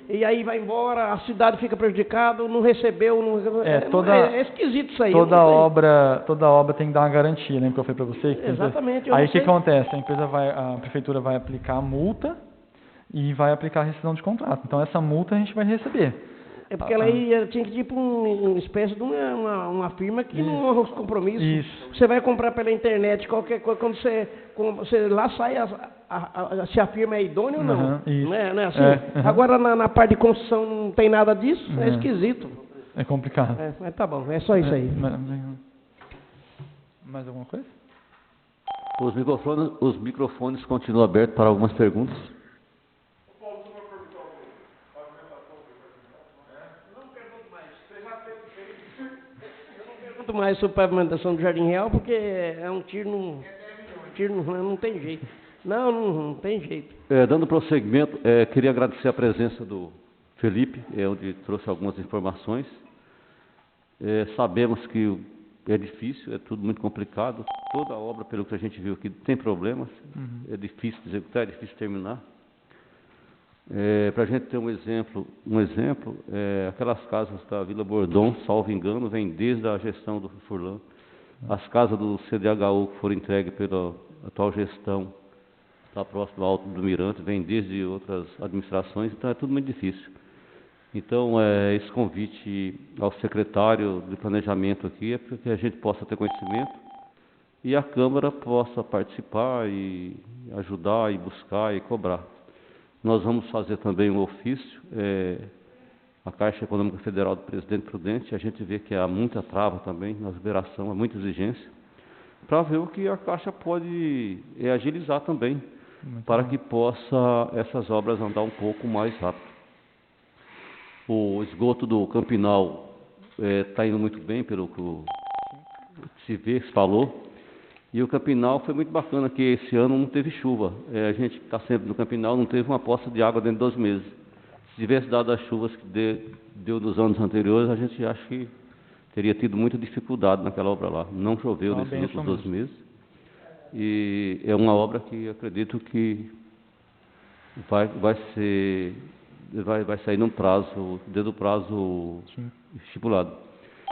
e aí vai embora, a cidade fica prejudicada, não recebeu, é esquisito isso aí. Toda obra tem que dar uma garantia, lembra que eu falei para você? Exatamente. Aí o que acontece? A prefeitura vai aplicar a multa e vai aplicar a rescisão de contrato. Então essa multa a gente vai receber. É porque ela tinha que ir para uma espécie de uma firma que não honra os compromissos. Isso. Você vai comprar pela internet, qualquer coisa, quando você lá sai se a firma é idônea ou não. Isso. Não é assim? Agora na parte de construção não tem nada disso, é esquisito. É complicado. Mas tá bom, é só isso aí. Mais alguma coisa? Os microfones continuam abertos para algumas perguntas. Mais sobre pavimentação do Jardim Real, porque é um tiro não tem jeito. Não tem jeito. Dando prosseguimento, queria agradecer a presença do Felipe, onde trouxe algumas informações. Sabemos que é difícil, é tudo muito complicado. Toda a obra, pelo que a gente viu aqui, tem problemas. É difícil de executar, é difícil de terminar. Para a gente ter um exemplo, aquelas casas da Vila Bordon, salvo engano, vêm desde a gestão do Furlan. As casas do CDHU que foram entregues pela atual gestão, está próximo ao Alto do Mirante, vêm desde outras administrações, então é tudo muito difícil. Então, esse convite ao secretário de planejamento aqui é para que a gente possa ter conhecimento e a Câmara possa participar e ajudar e buscar e cobrar. Nós vamos fazer também um ofício, a Caixa Econômica Federal do Presidente Prudente, a gente vê que há muita trava também na liberação, há muita exigência, para ver o que a Caixa pode agilizar também, para que possa essas obras andar um pouco mais rápido. O esgoto do Campinal está indo muito bem, pelo que se falou. E o Campinal foi muito bacana, que esse ano não teve chuva. A gente que está sempre no Campinal não teve uma poça de água dentro de 2 meses. Se tivesse dado as chuvas que deu nos anos anteriores, a gente acha que teria tido muita dificuldade naquela obra lá. Não choveu nesses últimos 2 meses. E é uma obra que acredito que vai sair num prazo, dentro do prazo estipulado.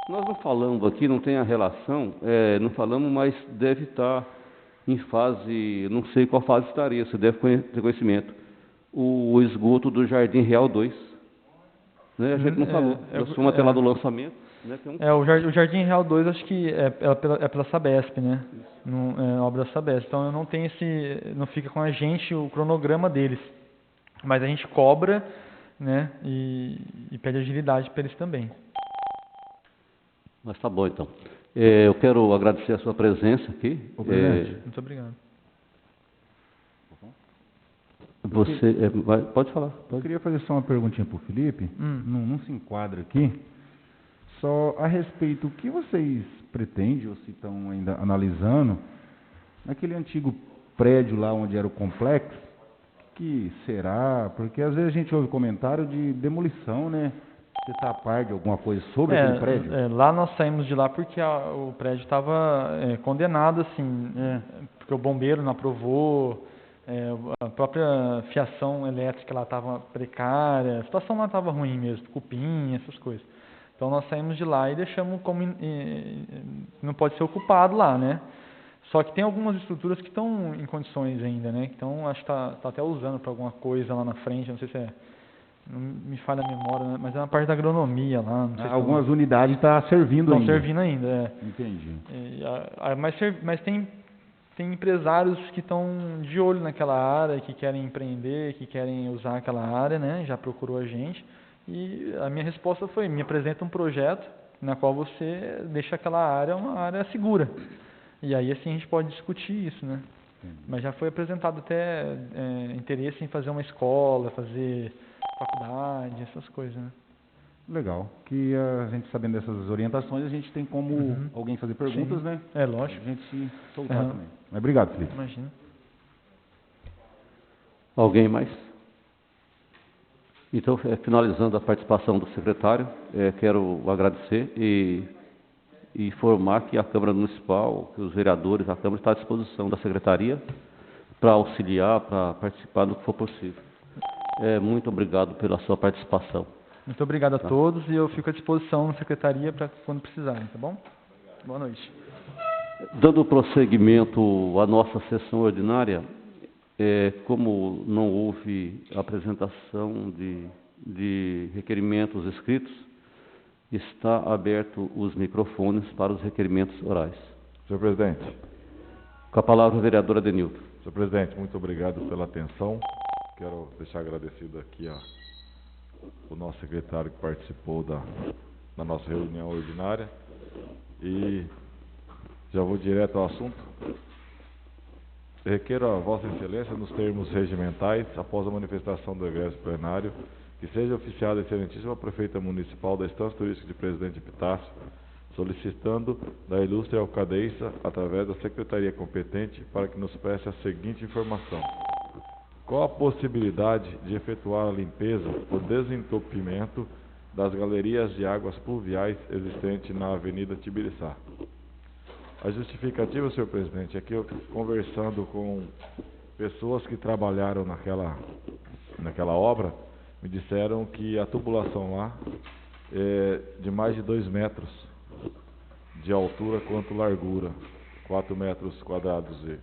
Nós não falamos aqui, não tem a relação, não falamos, mas deve estar em fase, não sei qual fase estaria, você deve ter conhecimento. O esgoto do Jardim Real 2. Né? A gente não falou, nós fomos até lá do lançamento. Né? O Jardim Real 2 acho que é pela Sabesp, né? É obra da Sabesp. Então eu não tenho não fica com a gente o cronograma deles. Mas a gente cobra, né? E pede agilidade para eles também. Mas tá bom, então. Eu quero agradecer a sua presença aqui. Muito obrigado. Você pode falar. Pode. Eu queria fazer só uma perguntinha para o Felipe. Não se enquadra aqui. Só a respeito, o que vocês pretendem, ou se estão ainda analisando, naquele antigo prédio lá onde era o complexo, que será? Porque às vezes a gente ouve comentário de demolição, né? Você está a par de alguma coisa sobre aquele prédio? Lá nós saímos de lá porque o prédio estava condenado, assim, porque o bombeiro não aprovou, a própria fiação elétrica lá estava precária, a situação lá estava ruim mesmo, cupim, essas coisas. Então nós saímos de lá e deixamos como não pode ser ocupado lá, né? Só que tem algumas estruturas que estão em condições ainda, né? Então, acho que está até usando para alguma coisa lá na frente, não sei se não me falha a memória, né? Mas é na parte da agronomia lá. Não sei algumas unidades estão servindo ainda. Estão servindo ainda, é. Entendi. Mas tem empresários que estão de olho naquela área, que querem empreender, que querem usar aquela área, né? Já procurou a gente. E a minha resposta foi, me apresenta um projeto na qual você deixa aquela área uma área segura. E aí assim a gente pode discutir isso, né? Mas já foi apresentado até interesse em fazer uma escola, fazer faculdade, essas coisas, né? Legal. Que a gente sabendo dessas orientações, a gente tem como alguém fazer perguntas, né? É lógico. A gente se soltar também. Mas obrigado, Felipe. Imagina. Alguém mais? Então, finalizando a participação do secretário, quero agradecer e informar que a Câmara Municipal, que os vereadores da Câmara estão à disposição da Secretaria para auxiliar, para participar do que for possível. Muito obrigado pela sua participação. Muito obrigado a todos e eu fico à disposição na Secretaria para quando precisarem, tá bom? Boa noite. Dando prosseguimento à nossa sessão ordinária, como não houve apresentação de requerimentos escritos, está aberto os microfones para os requerimentos orais. Senhor presidente. Com a palavra o vereador Adenilton. Senhor presidente, muito obrigado pela atenção. Quero deixar agradecido aqui o nosso secretário que participou da nossa reunião ordinária. E já vou direto ao assunto. Requeiro a Vossa Excelência, nos termos regimentais, após a manifestação do egresso plenário, que seja oficiada a excelentíssima prefeita municipal da Estância Turística de Presidente Epitácio, solicitando da ilustre alcadeiça, através da secretaria competente, para que nos preste a seguinte informação. Qual a possibilidade de efetuar a limpeza por desentupimento das galerias de águas pluviais existentes na Avenida Tibiriçá? A justificativa, senhor presidente, é que eu, conversando com pessoas que trabalharam naquela obra, me disseram que a tubulação lá é de mais de 2 metros de altura quanto largura, 4 metros quadrados. E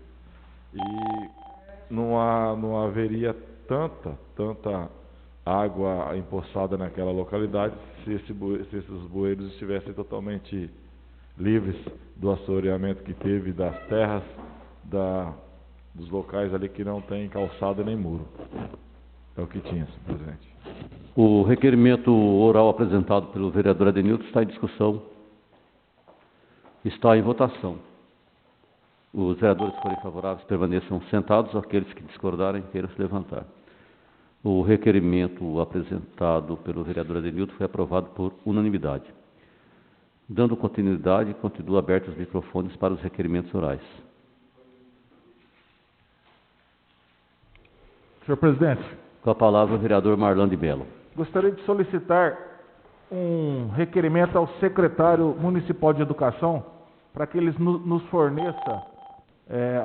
não haveria tanta água empoçada naquela localidade se esses bueiros estivessem totalmente livres do assoreamento que teve das terras dos locais ali que não tem calçada nem muro. É o que tinha, senhor presidente. O requerimento oral apresentado pelo vereador Adenilton está em discussão. Está em votação. Os vereadores que forem favoráveis permaneçam sentados, aqueles que discordarem queiram se levantar. O requerimento apresentado pelo vereador Adenilton foi aprovado por unanimidade. Dando continuidade, continuam abertos os microfones para os requerimentos orais. Senhor presidente. Com a palavra o vereador Marlan de Mello. Gostaria de solicitar um requerimento ao secretário municipal de Educação para que eles nos forneça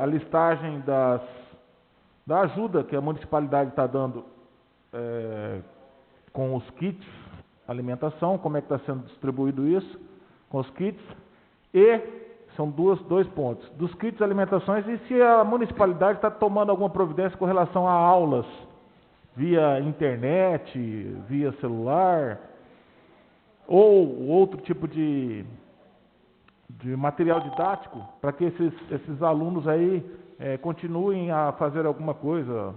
a listagem da ajuda que a municipalidade está dando com os kits alimentação, como é que está sendo distribuído isso, com os kits, e são dois pontos, dos kits alimentações e se a municipalidade está tomando alguma providência com relação a aulas via internet, via celular, ou outro tipo de material didático, para que esses alunos aí continuem a fazer alguma coisa.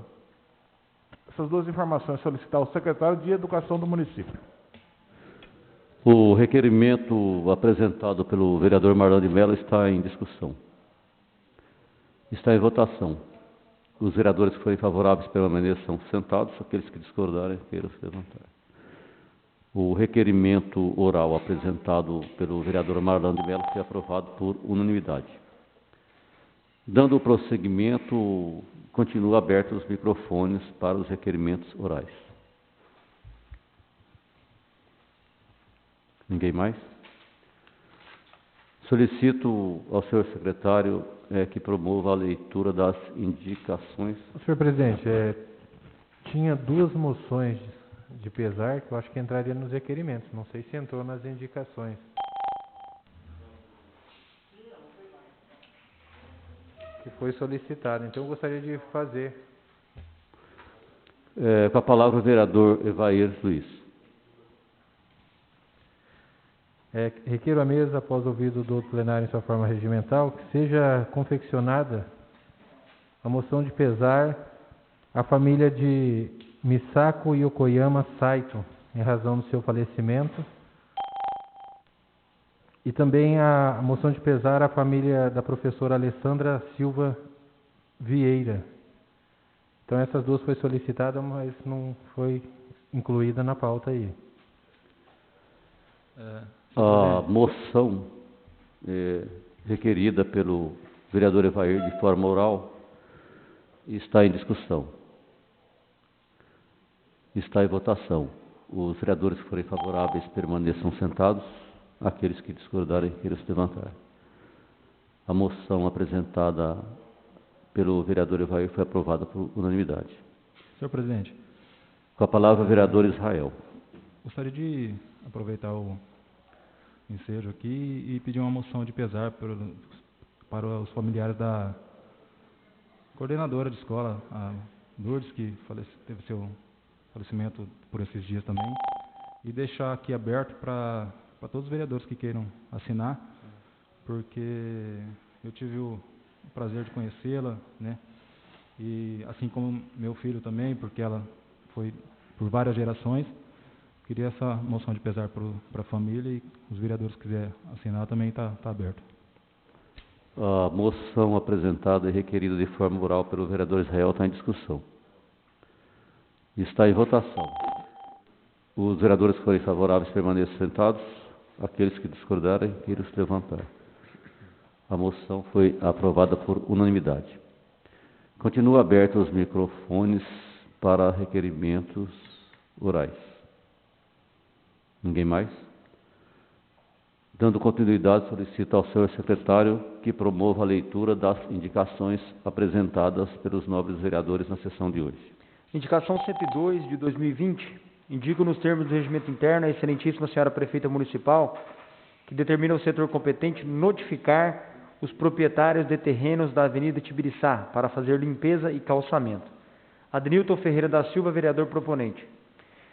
Essas duas informações, solicitar ao secretário de Educação do município. O requerimento apresentado pelo vereador Marlan de Mello está em discussão. Está em votação. Os vereadores que forem favoráveis permaneçam sentados, aqueles que discordarem queiram se levantar. O requerimento oral apresentado pelo vereador Marlan de Mello foi aprovado por unanimidade. Dando prosseguimento, continua abertos os microfones para os requerimentos orais. Ninguém mais? Solicito ao senhor secretário que promova a leitura das indicações. Senhor presidente, tinha 2 moções de pesar que eu acho que entraria nos requerimentos. Não sei se entrou nas indicações. que foi solicitado. Então, eu gostaria de fazer. Com a palavra o vereador Evair Luiz. Requeiro à mesa, após ouvido do plenário em sua forma regimental, que seja confeccionada a moção de pesar à família de Misako Yokoyama Saito, em razão do seu falecimento, e também a moção de pesar à família da professora Alessandra Silva Vieira. Então, essas duas foi solicitada, mas não foi incluída na pauta aí. A moção requerida pelo vereador Evair de forma oral está em discussão. Está em votação. Os vereadores que forem favoráveis permaneçam sentados. Aqueles que discordarem, queiram se levantar. A moção apresentada pelo vereador Evair foi aprovada por unanimidade. Senhor presidente. Com a palavra, o vereador Israel. Gostaria de aproveitar o ensejo aqui e pedir uma moção de pesar para os familiares da coordenadora de escola, a Lourdes, que teve seu falecimento por esses dias também, e deixar aqui aberto para todos os vereadores que queiram assinar, porque eu tive o prazer de conhecê-la, né? E assim como meu filho também, porque ela foi por várias gerações. Queria essa moção de pesar para a família, e os vereadores que quiserem assinar também está aberto. A moção apresentada e requerida de forma oral pelo vereador Israel está em discussão. Está em votação. Os vereadores que forem favoráveis permaneçam sentados. Aqueles que discordarem, queiram se levantar. A moção foi aprovada por unanimidade. Continua abertos os microfones para requerimentos orais. Ninguém mais? Dando continuidade, solicito ao senhor secretário que promova a leitura das indicações apresentadas pelos nobres vereadores na sessão de hoje. Indicação 102 de 2020. Indico nos termos do regimento interno a excelentíssima senhora prefeita municipal que determina o setor competente notificar os proprietários de terrenos da Avenida Tibiriçá para fazer limpeza e calçamento. Adnilton Ferreira da Silva, vereador proponente.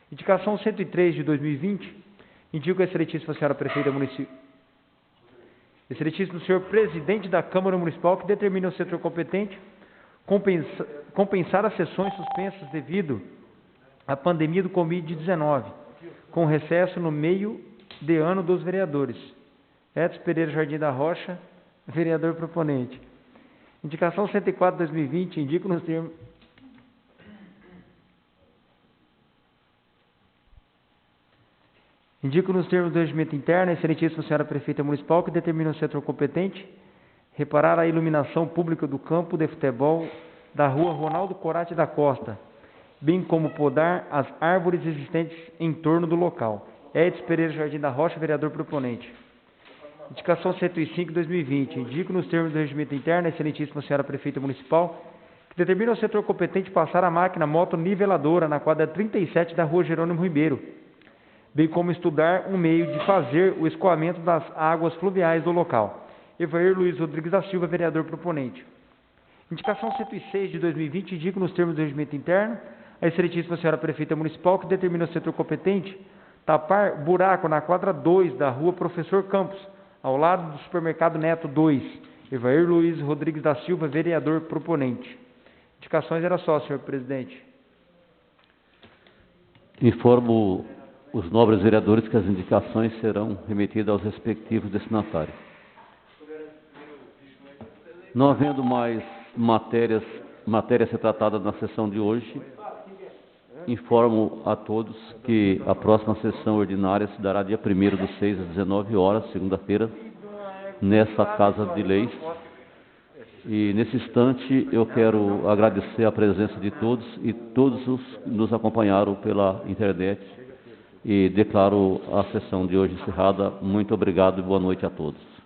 Indicação 103 de 2020. Indico a excelentíssima senhora prefeita municipal, excelentíssimo senhor presidente da Câmara Municipal que determina o setor competente compensar as sessões suspensas devido à pandemia do Covid-19, com recesso no meio de ano dos vereadores. Edson Pereira Jardim da Rocha, vereador proponente. Indicação 104 de 2020, indico nos termos... Indico nos termos do regimento interno a excelentíssima senhora prefeita municipal que determina o setor competente reparar a iluminação pública do campo de futebol da rua Ronaldo Corate da Costa, bem como podar as árvores existentes em torno do local. Edson Pereira Jardim da Rocha, vereador proponente. Indicação 105 de 2020. Indico nos termos do regimento interno a excelentíssima senhora prefeita municipal que determina o setor competente passar a máquina moto-niveladora na quadra 37 da rua Jerônimo Ribeiro, bem como estudar um meio de fazer o escoamento das águas fluviais do local. Evair Luiz Rodrigues da Silva, vereador proponente. Indicação 106 de 2020, indico nos termos do regimento interno a excelentíssima senhora prefeita municipal que determina o setor competente tapar buraco na quadra 2 da rua Professor Campos, ao lado do supermercado Neto 2. Evair Luiz Rodrigues da Silva, vereador proponente. Indicações era só, senhor presidente. Informo os nobres vereadores que as indicações serão remetidas aos respectivos destinatários. Não havendo mais matéria a ser tratada na sessão de hoje, informo a todos que a próxima sessão ordinária se dará dia 1º/6 às 19 horas, segunda-feira, nessa Casa de Leis. E nesse instante eu quero agradecer a presença de todos e todos os que nos acompanharam pela internet e declaro a sessão de hoje encerrada. Muito obrigado e boa noite a todos.